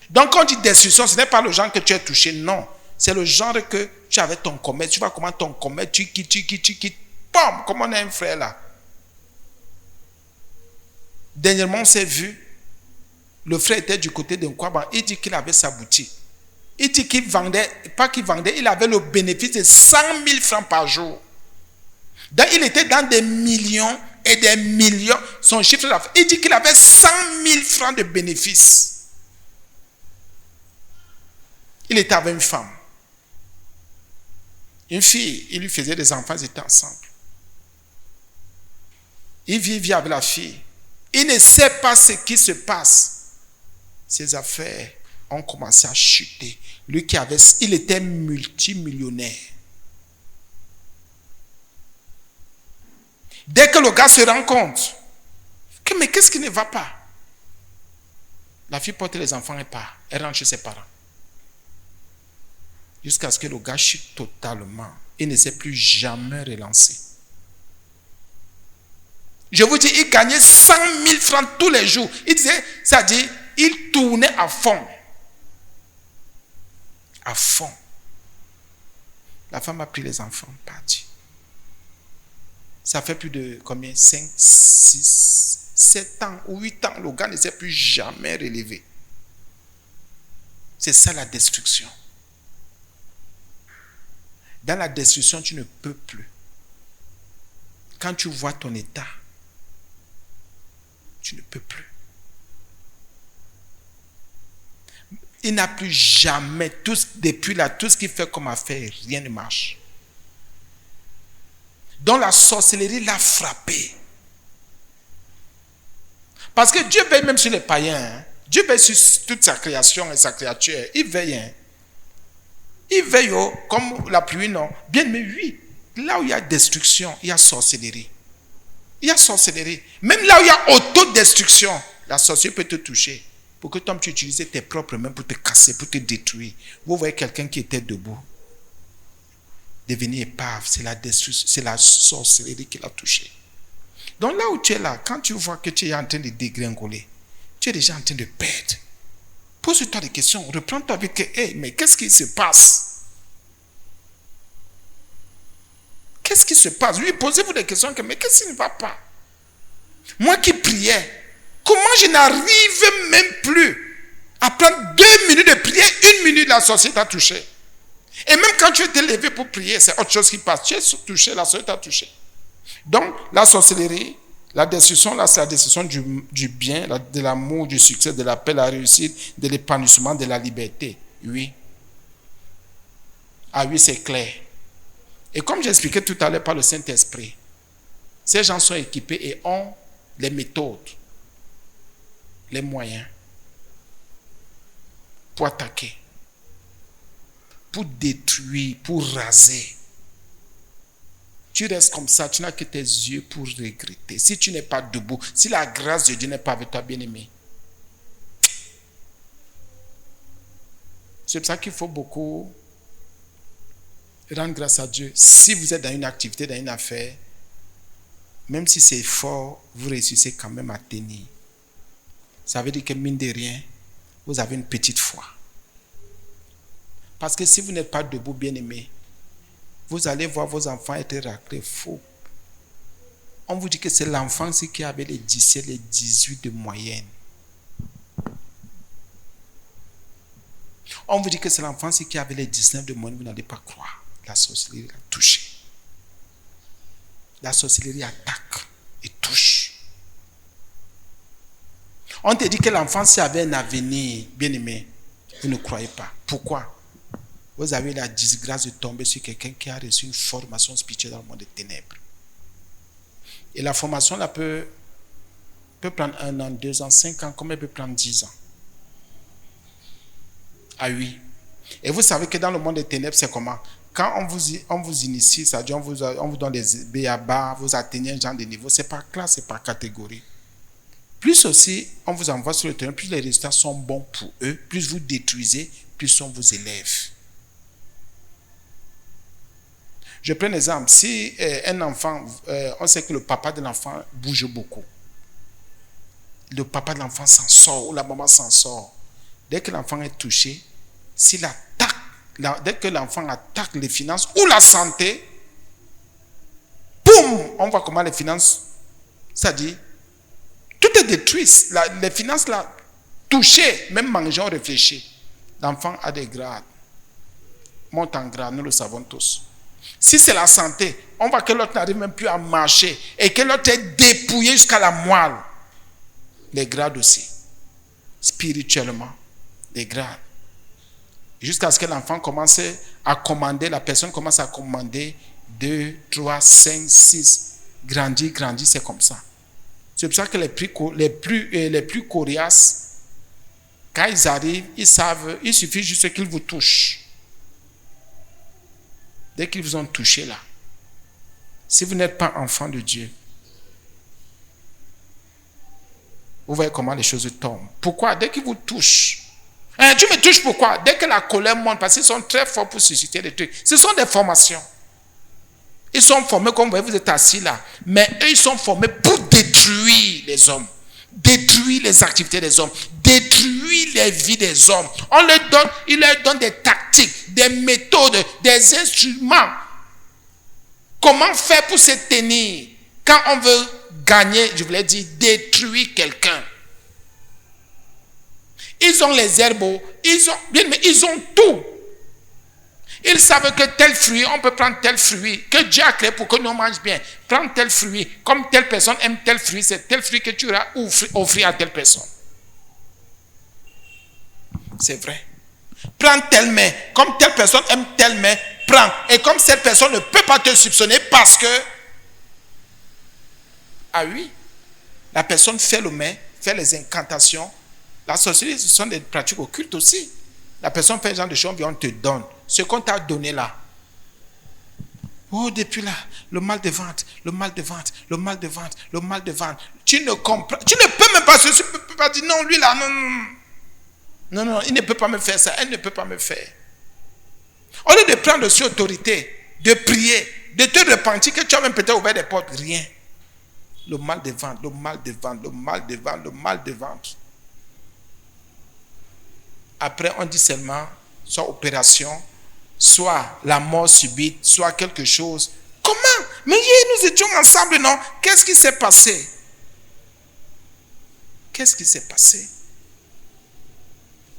Donc quand on dit destruction, ce n'est pas le genre que tu as touché, non. C'est le genre que tu avais ton commerce, tu vois comment ton commerce, tu quittes, pam, comme on a un frère là. Dernièrement, on s'est vu, le frère était du côté de Nkwaban, il dit qu'il avait sa boutique. Il dit qu'il vendait, pas qu'il vendait, il avait le bénéfice de 100 000 francs par jour. Donc il était dans des millions et des millions. Son chiffre d'affaires, il dit qu'il avait 100 000 francs de bénéfice. Il était avec une femme. Une fille, il lui faisait des enfants, ils étaient ensemble. Il vit avec la fille. Il ne sait pas ce qui se passe. Ses affaires ont commencé à chuter. Lui il était multimillionnaire. Dès que le gars se rend compte, mais qu'est-ce qui ne va pas? La fille porte les enfants et part. Elle rentre chez ses parents. Jusqu'à ce que le gars chute totalement. Il ne s'est plus jamais relancé. Je vous dis, il gagnait 100 000 francs tous les jours. Il disait, c'est-à-dire, il tournait à fond. À fond. La femme a pris les enfants, parti. Ça fait plus de combien? 5, 6, 7 ans ou 8 ans. Le gars ne s'est plus jamais relevé. C'est ça la destruction. Dans la destruction, tu ne peux plus. Quand tu vois ton état, tu ne peux plus. Il n'a plus jamais, depuis là, tout ce qu'il fait comme affaire, rien ne marche. Donc la sorcellerie l'a frappé. Parce que Dieu veille même sur les païens. Hein. Dieu veille sur toute sa création et sa créature. Il veille. Hein. Il veille comme la pluie, non. Bien, mais oui, là où il y a destruction, il y a sorcellerie. Il y a sorcellerie. Même là où il y a autodestruction, la sorcellerie peut te toucher. Pour que toi, tu utilises tes propres mains pour te casser, pour te détruire. Vous voyez quelqu'un qui était debout. Devenir épave, c'est la destruction, c'est la sorcellerie qui l'a touché. Donc là où tu es là, quand tu vois que tu es en train de dégringoler, tu es déjà en train de perdre. Pose-toi des questions, reprends-toi avec hey, mais qu'est-ce qui se passe? Qu'est-ce qui se passe? Oui, posez-vous des questions, mais qu'est-ce qui ne va pas? Moi qui priais, comment je n'arrive même plus à prendre 2 minutes de prière, 1 minute, la sorcière t'a touché. Et même quand tu es levé pour prier, c'est autre chose qui passe. Tu es touché, la sorcière t'a touché. Donc, la sorcellerie, la destruction, là, c'est la destruction du bien, de l'amour, du succès, de la paix, de la réussite, de l'épanouissement, de la liberté. Oui. Ah oui, c'est clair. Et comme j'expliquais tout à l'heure par le Saint-Esprit, ces gens sont équipés et ont les méthodes, les moyens pour attaquer, pour détruire, pour raser. Tu restes comme ça, tu n'as que tes yeux pour regretter. Si tu n'es pas debout, si la grâce de Dieu n'est pas avec toi, bien-aimé. C'est pour ça qu'il faut beaucoup rendre grâce à Dieu. Si vous êtes dans une activité, dans une affaire, même si c'est fort, vous réussissez quand même à tenir. Ça veut dire que mine de rien, vous avez une petite foi. Parce que si vous n'êtes pas debout, bien-aimé, vous allez voir vos enfants être raclés faux. On vous dit que c'est l'enfant qui avait les 17, les 18 de moyenne. On vous dit que c'est l'enfant qui avait les 19 de moyenne, vous n'allez pas croire. La sorcellerie l'a touché. La sorcellerie attaque et touche. On te dit que l'enfant avait un avenir, bien-aimé. Vous ne croyez pas. Pourquoi? Vous avez la disgrâce de tomber sur quelqu'un qui a reçu une formation spirituelle dans le monde des ténèbres. Et la formation là peut prendre 1 an, 2 ans, 5 ans, comme elle peut prendre 10 ans. Ah oui. Et vous savez que dans le monde des ténèbres, c'est comment? Quand on vous initie, c'est-à-dire on vous donne des béabas, vous atteignez un genre de niveau, c'est par classe, c'est par catégorie. Plus aussi, on vous envoie sur le terrain, plus les résultats sont bons pour eux, plus vous détruisez, plus sont vos élèves. Je prends un exemple. Si un enfant, on sait que le papa de l'enfant bouge beaucoup. Le papa de l'enfant s'en sort ou la maman s'en sort. Dès que l'enfant est touché, s'il attaque, dès que l'enfant attaque les finances ou la santé, boum, on voit comment les finances, c'est-à-dire, tout est détruit. Les finances là, touchées, même manger, on réfléchit. L'enfant a des grades. Monte en grade, nous le savons tous. Si c'est la santé, on voit que l'autre n'arrive même plus à marcher et que l'autre est dépouillé jusqu'à la moelle. Les grades aussi. Spirituellement, les grades. Jusqu'à ce que l'enfant commence à commander, la personne commence à commander 2, 3, 5, 6, grandit, c'est comme ça. C'est pour ça que les plus coriaces, quand ils arrivent, ils savent, il suffit juste qu'ils vous touchent. Dès qu'ils vous ont touché là, si vous n'êtes pas enfant de Dieu, vous voyez comment les choses tombent. Pourquoi? Dès qu'ils vous touchent. Tu me touches pourquoi? Dès que la colère monte, parce qu'ils sont très forts pour susciter des trucs. Ce sont des formations. Ils sont formés, comme vous voyez, vous êtes assis là. Mais eux, ils sont formés pour détruire les hommes. Détruire les activités des hommes. Détruire les vies des hommes. Ils leur donnent des tactiques, des méthodes, des instruments. Comment faire pour se tenir quand on veut gagner, je voulais dire, détruire quelqu'un. Ils ont les herbes, ils ont tout. Ils savent que tel fruit, on peut prendre tel fruit, que Dieu a créé pour que nous mangions bien. Prendre tel fruit, comme telle personne aime tel fruit, c'est tel fruit que tu auras offrir à telle personne. C'est vrai. Prends telle main, comme telle personne aime telle main, prends. Et comme cette personne ne peut pas te soupçonner parce que, ah oui, la personne fait le main, fait les incantations. La sorcellerie, ce sont des pratiques occultes aussi. La personne fait ce genre de choses, on te donne. Ce qu'on t'a donné là. Oh, depuis là, le mal de ventre, le mal de ventre, le mal de ventre, le mal de ventre. Tu ne comprends, tu ne peux même pas, tu ne peux pas dire non, lui là, non, il ne peut pas me faire ça, elle ne peut pas me faire. Au lieu de prendre sur autorité, de prier, de te repentir que tu as même peut-être ouvert des portes, rien. Le mal de ventre, le mal de ventre, le mal de ventre, le mal de ventre. Après, on dit seulement, soit opération, soit la mort subite, soit quelque chose. Comment? Mais hier, nous étions ensemble, non? Qu'est-ce qui s'est passé? Qu'est-ce qui s'est passé?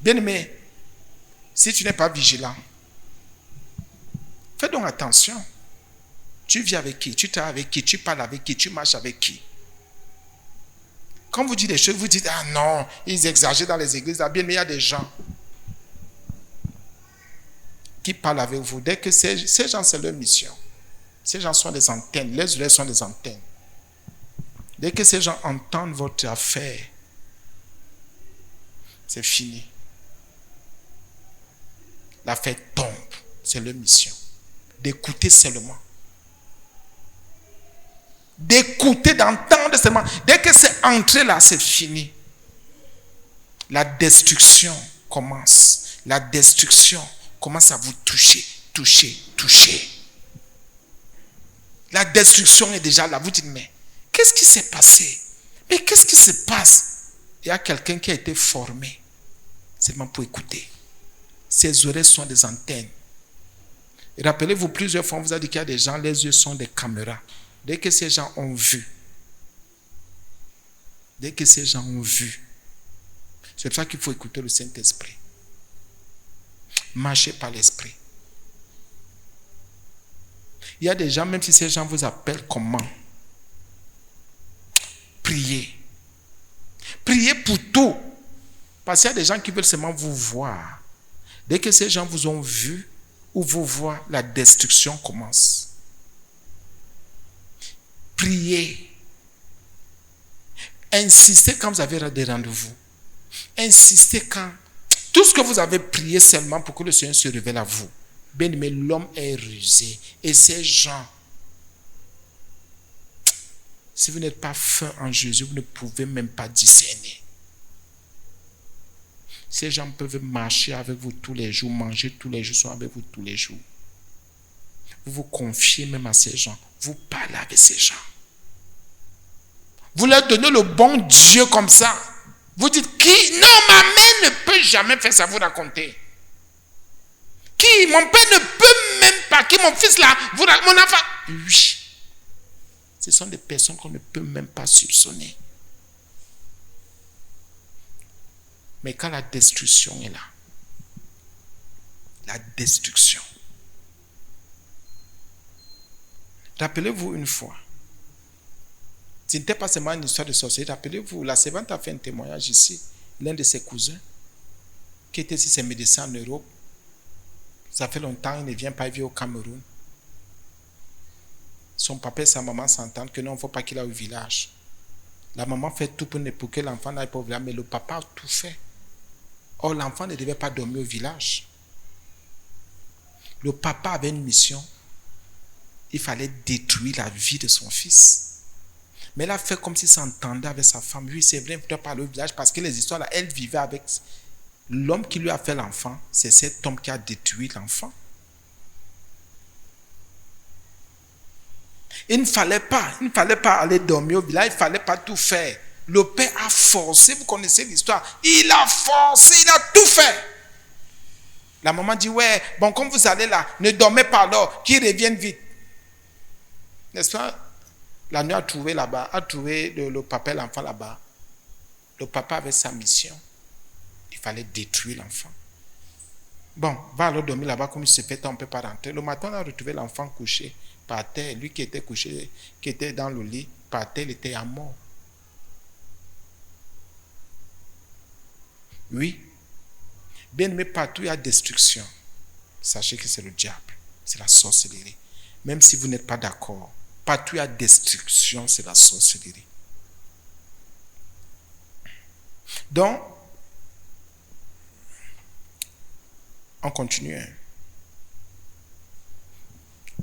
Bien-aimé, si tu n'es pas vigilant, fais donc attention. Tu vis avec qui? Tu travailles avec qui? Tu parles avec qui? Tu marches avec qui? Quand vous dites des choses, vous dites, ah non, ils exagèrent dans les églises. Ah bien, mais il y a des gens qui parlent avec vous. Dès que ces gens, c'est leur mission. Ces gens sont des antennes. Les oreilles sont des antennes. Dès que ces gens entendent votre affaire, c'est fini. L'affaire tombe. C'est leur mission. D'écouter seulement. D'écouter, d'entendre seulement. Dès que c'est entré là, c'est fini. La destruction commence. La destruction commence à vous toucher. La destruction est déjà là. Vous dites, mais qu'est-ce qui s'est passé? Mais qu'est-ce qui se passe? Il y a quelqu'un qui a été formé seulement pour écouter. Ses oreilles sont des antennes. Et rappelez-vous, plusieurs fois, on vous a dit qu'il y a des gens, les yeux sont des caméras. Dès que ces gens ont vu, c'est pour ça qu'il faut écouter le Saint-Esprit. Marcher par l'Esprit. Il y a des gens, même si ces gens vous appellent comment? Priez. Priez pour tout. Parce qu'il y a des gens qui veulent seulement vous voir. Dès que ces gens vous ont vu ou vous voient, la destruction commence. Priez. Insistez quand vous avez des rendez-vous. Insistez quand. Tout ce que vous avez prié seulement pour que le Seigneur se révèle à vous. Bien-aimé, l'homme est rusé. Et ces gens, si vous n'êtes pas fin en Jésus, vous ne pouvez même pas discerner. Ces gens peuvent marcher avec vous tous les jours, manger tous les jours, sont avec vous tous les jours. Vous vous confiez même à ces gens. Vous parlez avec ces gens. Vous leur donnez le bon Dieu comme ça. Vous dites, qui? Non, ma mère ne peut jamais faire ça, vous racontez. Qui? Mon père ne peut même pas. Qui? Mon fils là? Mon enfant? Oui. Ce sont des personnes qu'on ne peut même pas soupçonner. Mais quand la destruction est là, la destruction. Rappelez-vous une fois, ce n'était pas seulement une histoire de sorcellerie. Rappelez-vous, la servante a fait un témoignage ici. L'un de ses cousins, qui était ici, ses médecins en Europe, Ça fait longtemps, il ne vient pas vivre au Cameroun. Son papa et sa maman s'entendent que non, il ne faut pas qu'il aille au village. La maman fait tout pour que l'enfant n'aille pas au village, mais le papa a tout fait. Or, l'enfant ne devait pas dormir au village. Le papa avait une mission. Il fallait détruire la vie de son fils. Mais il a fait comme s'il s'entendait avec sa femme. Oui, c'est vrai, il ne pouvait pas aller au village parce que les histoires là, elle vivait avec l'homme qui lui a fait l'enfant. C'est cet homme qui a détruit l'enfant. Il ne fallait pas aller dormir au village, il ne fallait pas tout faire. Le père a forcé, vous connaissez l'histoire, il a forcé, il a tout fait. La maman dit, ouais, bon, comme vous allez là, ne dormez pas alors, qu'ils reviennent vite. N'est-ce pas? La nuit a trouvé là-bas, a trouvé le papa et l'enfant là-bas. Le papa avait sa mission. Il fallait détruire l'enfant. Bon, va alors dormir là-bas comme il se fait, on ne peut pas rentrer. Le matin, on a retrouvé l'enfant couché par terre. Lui qui était couché, qui était dans le lit, par terre, il était à mort. Oui. Bien aimé, partout il y a destruction. Sachez que c'est le diable, c'est la sorcellerie. Même si vous n'êtes pas d'accord, partout il y a destruction, c'est la sorcellerie. Donc, on continue.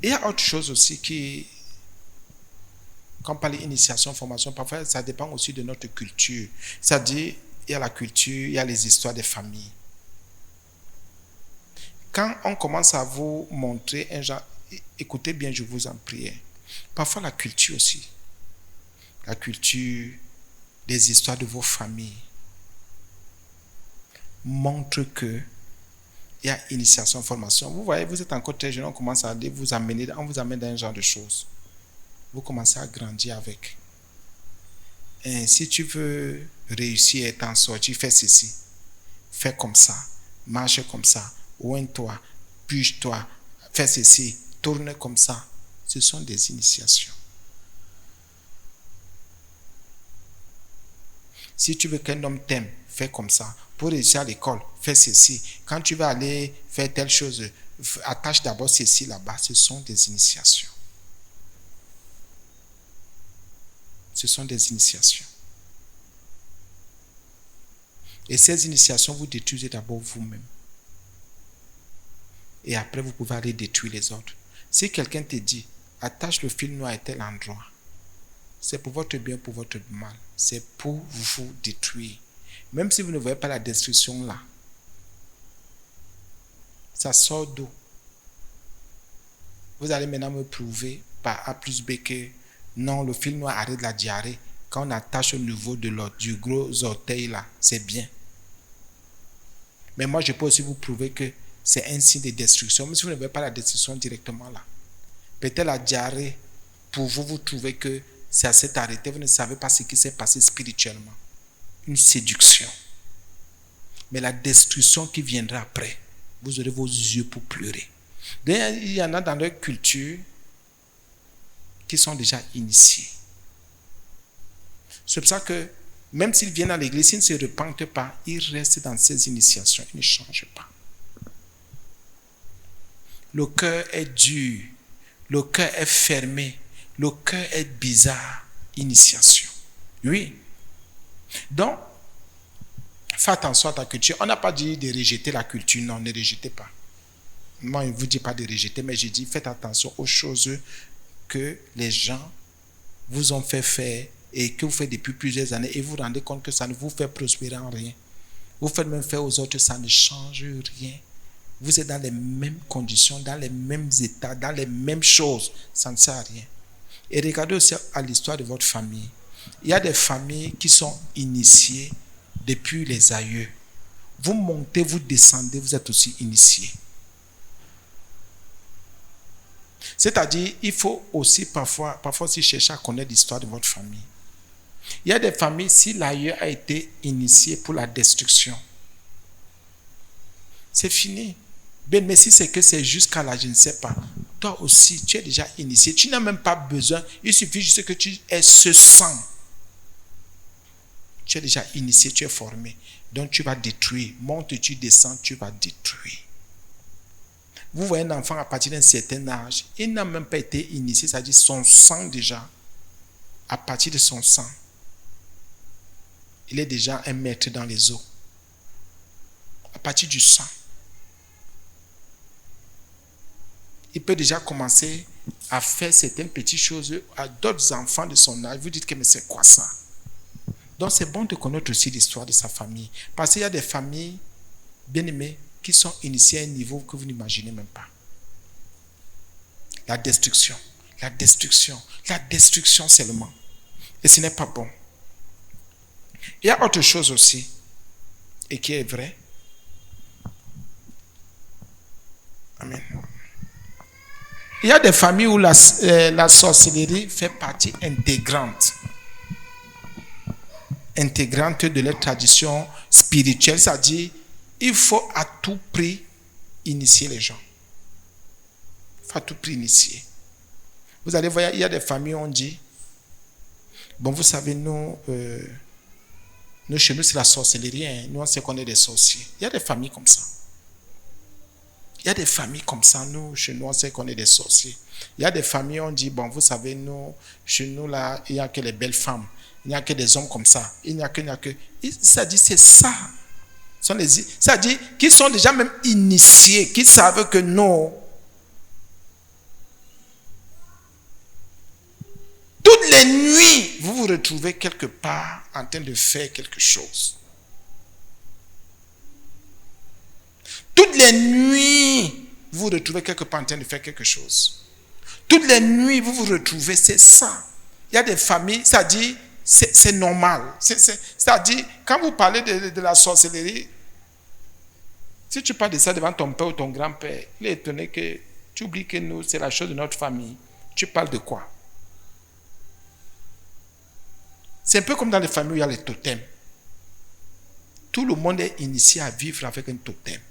Il y a autre chose aussi qui, quand on parle d'initiation, formation, parfois ça dépend aussi de notre culture. C'est-à-dire, il y a la culture, il y a les histoires des familles. Quand on commence à vous montrer un genre, écoutez bien, je vous en prie. Parfois la culture aussi. La culture, les histoires de vos familles montrent que il y a initiation, formation. Vous voyez, vous êtes encore très jeune, on commence à vous amener, on vous amène dans un genre de choses. Vous commencez à grandir avec. Et si tu veux réussir et t'en sortir, fais ceci. Fais comme ça. Marche comme ça. Oigne-toi. Bouge-toi. Fais ceci. Tourne comme ça. Ce sont des initiations. Si tu veux qu'un homme t'aime, fais comme ça. Pour réussir à l'école, fais ceci. Quand tu vas aller faire telle chose, attache d'abord ceci là-bas. Ce sont des initiations. Ce sont des initiations. Et ces initiations, vous détruisez d'abord vous-même. Et après, vous pouvez aller détruire les autres. Si quelqu'un te dit, attache le fil noir à tel endroit, c'est pour votre bien, pour votre mal. C'est pour vous détruire. Même si vous ne voyez pas la destruction là, ça sort d'où? Vous allez maintenant me prouver par A plus B que non, le fil noir arrête la diarrhée. Quand on attache au niveau du gros orteil là, c'est bien. Mais moi, je peux aussi vous prouver que c'est un signe de destruction. Même si vous ne voyez pas la destruction directement là. Peut-être la diarrhée, pour vous, vous trouvez que ça s'est arrêté. Vous ne savez pas ce qui s'est passé spirituellement. Une séduction. Mais la destruction qui viendra après, vous aurez vos yeux pour pleurer. Donc, il y en a dans leur culture qui sont déjà initiés. C'est pour ça que même s'ils viennent à l'église, s'ils ne se repentent pas, ils restent dans ces initiations, ils ne changent pas. Le cœur est dur, le cœur est fermé, le cœur est bizarre. Initiation. Oui. Donc, fais attention à ta culture. On n'a pas dit de rejeter la culture, non, ne rejetez pas. Moi, je ne vous dis pas de rejeter, mais je dis faites attention aux choses que les gens vous ont fait faire et que vous faites depuis plusieurs années et vous vous rendez compte que ça ne vous fait prospérer en rien. Vous faites même faire aux autres, ça ne change rien. Vous êtes dans les mêmes conditions, dans les mêmes états, dans les mêmes choses. Ça ne sert à rien. Et regardez aussi à l'histoire de votre famille. Il y a des familles qui sont initiées depuis les aïeux. Vous montez, vous descendez, vous êtes aussi initiés. C'est-à-dire, il faut aussi parfois aussi chercher à connaître l'histoire de votre famille. Il y a des familles, si l'aïeux a été initié pour la destruction, c'est fini. Ben, mais si c'est que c'est jusqu'à là, je ne sais pas. Toi aussi, tu es déjà initié. Tu n'as même pas besoin. Il suffit juste que tu aies ce sang. Tu es déjà initié, tu es formé. Donc tu vas détruire. Monte, tu descends, tu vas détruire. Vous voyez un enfant à partir d'un certain âge, il n'a même pas été initié, c'est-à-dire son sang déjà, à partir de son sang, il est déjà un maître dans les eaux. À partir du sang. Il peut déjà commencer à faire certaines petites choses à d'autres enfants de son âge. Vous dites que mais c'est quoi ça? Donc c'est bon de connaître aussi l'histoire de sa famille. Parce qu'il y a des familles, bien aimées, qui sont initiées à un niveau que vous n'imaginez même pas. La destruction, la destruction, la destruction seulement. Et ce n'est pas bon. Il y a autre chose aussi, et qui est vrai. Amen. Il y a des familles où la sorcellerie fait partie intégrante de leur tradition spirituelle, c'est-à-dire il faut à tout prix initier les gens. Il faut à tout prix initier. Vous allez voir, il y a des familles où on dit, bon, vous savez, nous chez nous, c'est la sorcellerie, hein. Nous, on sait qu'on est des sorciers. Il y a des familles comme ça. Il y a des familles comme ça, nous, chez nous, on sait qu'on est des sorciers. Il y a des familles, on dit, bon, vous savez, nous, chez nous, là, il n'y a que les belles femmes. Il n'y a que des hommes comme ça. Il n'y a que... Ça dit, c'est ça. Ça dit qu'ils sont déjà même initiés, qu'ils savent que non. Toutes les nuits, vous vous retrouvez quelque part en train de faire quelque chose. Toutes les nuits, vous vous retrouvez quelque part en train de faire quelque chose. Toutes les nuits, vous vous retrouvez, c'est ça. Il y a des familles, ça dit, c'est normal. C'est-à-dire, quand vous parlez de la sorcellerie, si tu parles de ça devant ton père ou ton grand-père, il est étonné que tu oublies que nous, c'est la chose de notre famille. Tu parles de quoi? C'est un peu comme dans les familles où il y a les totems. Tout le monde est initié à vivre avec un totem.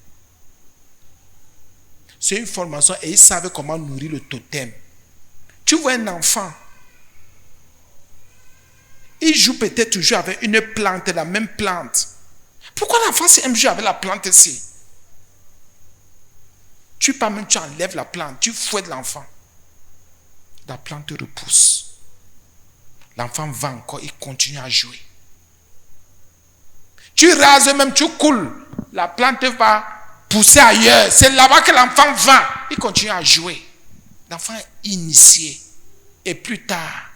C'est une formation et ils savent comment nourrir le totem. Tu vois un enfant, il joue peut-être toujours avec une plante, la même plante. Pourquoi l'enfant aime jouer avec la plante ici? Tu pars même, tu enlèves la plante, tu fouettes l'enfant. La plante repousse. L'enfant va encore, il continue à jouer. Tu rases même, tu coules. La plante va pousser ailleurs. C'est là-bas que l'enfant va. Il continue à jouer. L'enfant est initié. Et plus tard,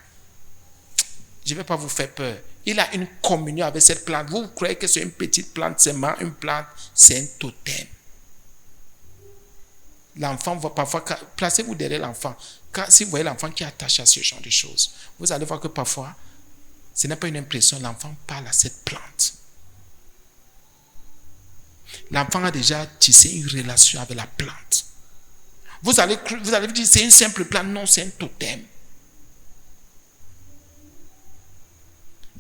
je ne vais pas vous faire peur. Il a une communion avec cette plante. Vous croyez que c'est une petite plante, c'est une plante, c'est un totem. L'enfant va parfois, placez-vous derrière l'enfant. Si vous voyez l'enfant qui est attaché à ce genre de choses, vous allez voir que parfois, ce n'est pas une impression, l'enfant parle à cette plante. L'enfant a déjà tissé une relation avec la plante. Vous allez vous dire, c'est une simple plante. Non, c'est un totem.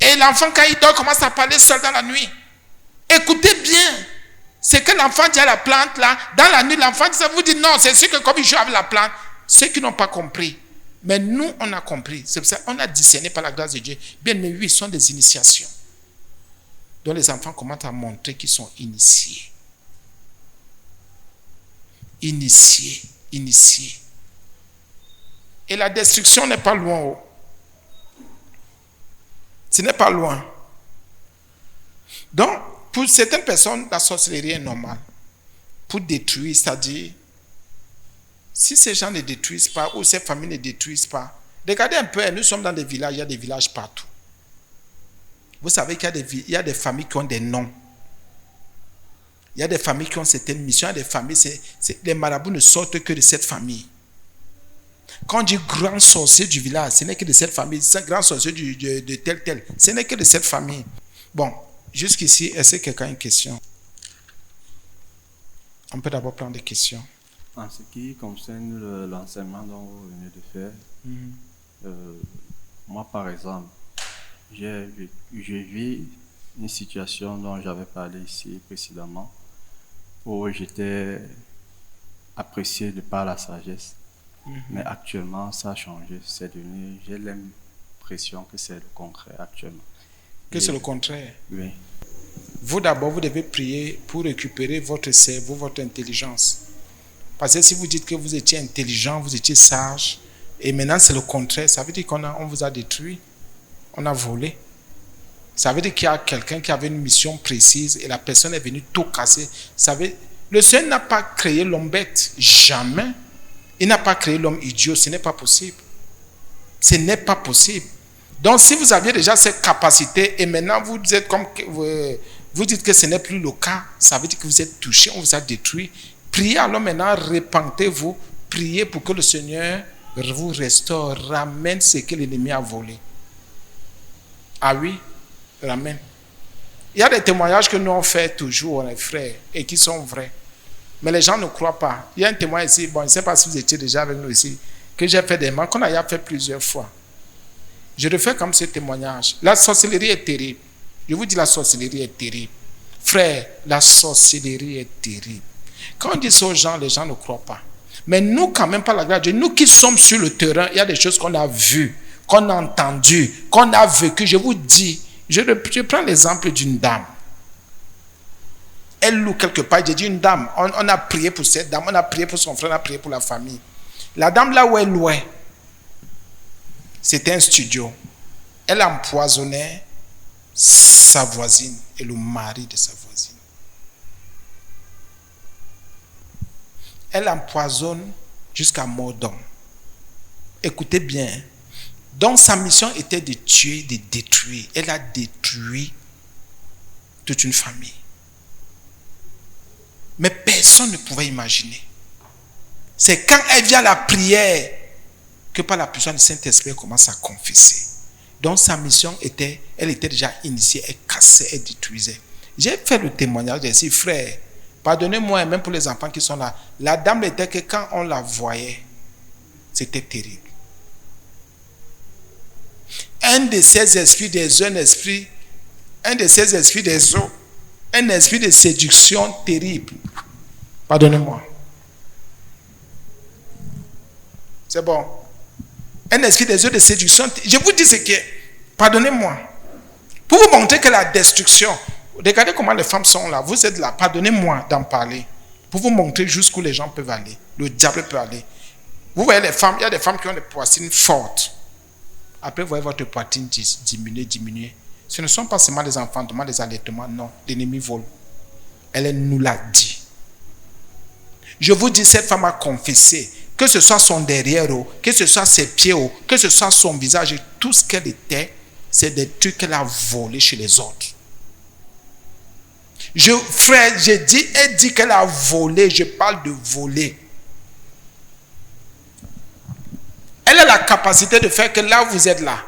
Et l'enfant, quand il dort, commence à parler seul dans la nuit. Écoutez bien. C'est que l'enfant dit à la plante, là, dans la nuit, l'enfant dit, vous dit non, c'est sûr que comme il joue avec la plante, ceux qui n'ont pas compris. Mais nous, on a compris. C'est pour ça qu'on a discerné par la grâce de Dieu. Bien, mais oui, ce sont des initiations. Donc les enfants commencent à montrer qu'ils sont initiés. Initiés. Et la destruction n'est pas loin. Ce n'est pas loin. Donc, pour certaines personnes, la sorcellerie est normale. Pour détruire, c'est-à-dire, si ces gens ne détruisent pas, ou ces familles ne détruisent pas, regardez un peu, nous sommes dans des villages, il y a des villages partout. Vous savez qu'il y a des familles qui ont des noms. Il y a des familles qui ont certaines missions, il y a des familles, les marabouts ne sortent que de cette famille. Quand on dit grand sorcier du village, ce n'est que de cette famille. C'est grand sorcier de tel. Ce n'est que de cette famille. Bon, jusqu'ici, est-ce que quelqu'un a une question? On peut d'abord prendre des questions. En ce qui concerne l'enseignement dont vous venez de faire, moi par exemple, j'ai vu une situation dont j'avais parlé ici précédemment, où j'étais apprécié de par la sagesse. Mais actuellement, ça a changé. J'ai l'impression que c'est le contraire actuellement. Que c'est le contraire? Oui. Vous d'abord, vous devez prier pour récupérer votre cerveau, votre intelligence. Parce que si vous dites que vous étiez intelligent, vous étiez sage, et maintenant c'est le contraire, ça veut dire qu'on vous a détruit, on a volé. Ça veut dire qu'il y a quelqu'un qui avait une mission précise et la personne est venue tout casser. Le Seigneur n'a pas créé l'homme bête, jamais. Il n'a pas créé l'homme idiot, ce n'est pas possible. Ce n'est pas possible. Donc si vous aviez déjà cette capacité et maintenant vous êtes comme vous dites que ce n'est plus le cas, ça veut dire que vous êtes touché, on vous a détruit. Priez alors maintenant, repentez-vous, priez pour que le Seigneur vous restaure, ramène ce que l'ennemi a volé. Ah oui, ramène. Il y a des témoignages que nous on fait toujours, les frères, et qui sont vrais. Mais les gens ne croient pas. Il y a un témoin ici, bon, je ne sais pas si vous étiez déjà avec nous ici, que j'ai fait des mains, qu'on a fait plusieurs fois. Je refais comme ce témoignage. La sorcellerie est terrible. Je vous dis, la sorcellerie est terrible. Frère, la sorcellerie est terrible. Quand on dit ça aux gens, les gens ne croient pas. Mais nous, quand même, par la grâce de Dieu, nous qui sommes sur le terrain, il y a des choses qu'on a vues, qu'on a entendues, qu'on a vécues. Je vous dis, je prends l'exemple d'une dame. Elle loue quelque part, j'ai dit une dame. On a prié pour cette dame, on a prié pour son frère, on a prié pour la famille. La dame là où elle louait, c'était un studio. Elle empoisonnait sa voisine et le mari de sa voisine. Elle empoisonne jusqu'à mort d'homme. Écoutez bien. Donc sa mission était de tuer, de détruire. Elle a détruit toute une famille. Mais personne ne pouvait imaginer. C'est quand elle vient à la prière que par la puissance du Saint-Esprit, elle commence à confesser. Donc sa mission était, elle était déjà initiée, elle cassait, elle détruisait. J'ai fait le témoignage, j'ai dit, frère, pardonnez-moi, même pour les enfants qui sont là, la dame était que quand on la voyait, c'était terrible. Un de ces esprits des un esprit, un de ces esprits des eaux, un esprit de séduction terrible. Pardonnez-moi. C'est bon. Un esprit des eaux de séduction. Je vous dis ce qui est. Pardonnez-moi. Pour vous montrer que la destruction. Regardez comment les femmes sont là. Vous êtes là. Pardonnez-moi d'en parler. Pour vous montrer jusqu'où les gens peuvent aller. Le diable peut aller. Vous voyez les femmes. Il y a des femmes qui ont des poitrines fortes. Après, vous voyez votre poitrine diminuer. Ce ne sont pas seulement des enfantements, des allaitements. Non. L'ennemi vole. Elle nous l'a dit. Je vous dis, cette femme a confessé. Que ce soit son derrière, que ce soit ses pieds, que ce soit son visage, tout ce qu'elle était, c'est des trucs qu'elle a volés chez les autres. Frère, elle dit qu'elle a volé, je parle de voler. Elle a la capacité de faire que là où vous êtes là,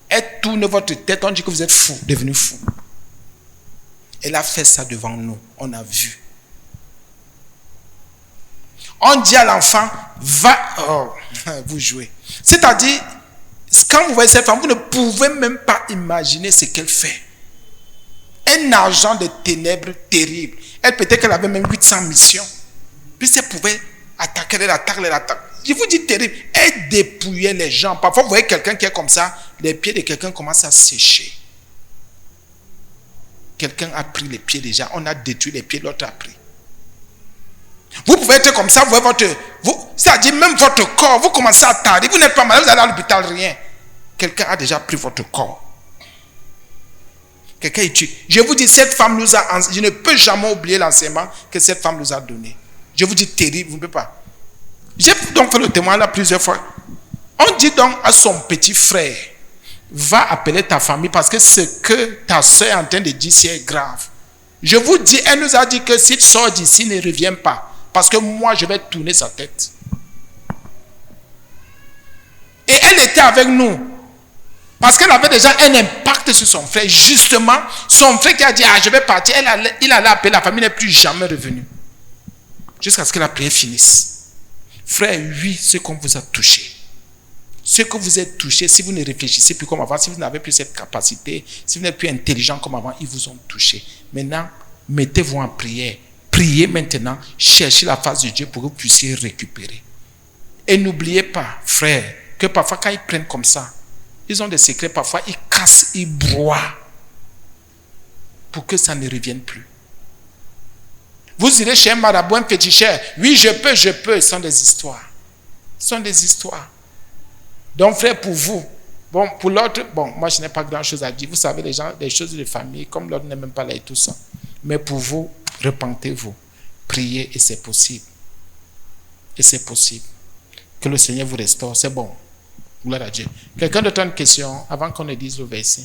elle tourne votre tête, on dit que vous êtes fou, devenu fou. Elle a fait ça devant nous, on a vu. On dit à l'enfant, vous jouez. C'est-à-dire, quand vous voyez cette femme, vous ne pouvez même pas imaginer ce qu'elle fait. Un agent de ténèbres terrible. Elle peut-être qu'elle avait même 800 missions. Puis elle pouvait attaquer, elle attaque. Je vous dis terrible. Elle dépouillait les gens. Parfois, vous voyez quelqu'un qui est comme ça, les pieds de quelqu'un commencent à sécher. Quelqu'un a pris les pieds déjà, on a détruit les pieds, l'autre a pris. Vous pouvez être comme ça, c'est-à-dire même votre corps, vous commencez à tarder, vous n'êtes pas malade, vous allez à l'hôpital, rien. Quelqu'un a déjà pris votre corps. Quelqu'un est tué. Je vous dis, cette femme nous a, je ne peux jamais oublier l'enseignement que cette femme nous a donné. Je vous dis terrible, vous ne pouvez pas. J'ai donc fait le témoin là plusieurs fois. On dit donc à son petit frère, va appeler ta famille parce que ce que ta soeur est en train de dire, c'est grave. Je vous dis, elle nous a dit que s'il sort d'ici, ne revient pas. Parce que moi, je vais tourner sa tête. Et elle était avec nous. Parce qu'elle avait déjà un impact sur son frère. Justement, son frère qui a dit, je vais partir. Il allait appeler la famille, n'est plus jamais revenu. Jusqu'à ce que la prière finisse. Frère, oui, ce qu'on vous a touché. Ce que vous êtes touché, si vous ne réfléchissez plus comme avant, si vous n'avez plus cette capacité, si vous n'êtes plus intelligent comme avant, ils vous ont touché. Maintenant, mettez-vous en prière. Priez maintenant, cherchez la face de Dieu pour que vous puissiez récupérer. Et n'oubliez pas, frère, que parfois quand ils prennent comme ça, ils ont des secrets, parfois ils cassent, ils broient pour que ça ne revienne plus. Vous irez chez un marabout, un féticheur. Oui, je peux. Ce sont des histoires. Ce sont des histoires. Donc, frère, pour vous, bon, pour l'autre, bon, moi, je n'ai pas grand-chose à dire. Vous savez, les gens, les choses de famille, comme l'autre n'est même pas là et tout ça. Mais pour vous, repentez-vous. Priez et c'est possible. Et c'est possible. Que le Seigneur vous restaure. C'est bon. Gloire à Dieu. Quelqu'un d'autre a une question avant qu'on ne dise le verset?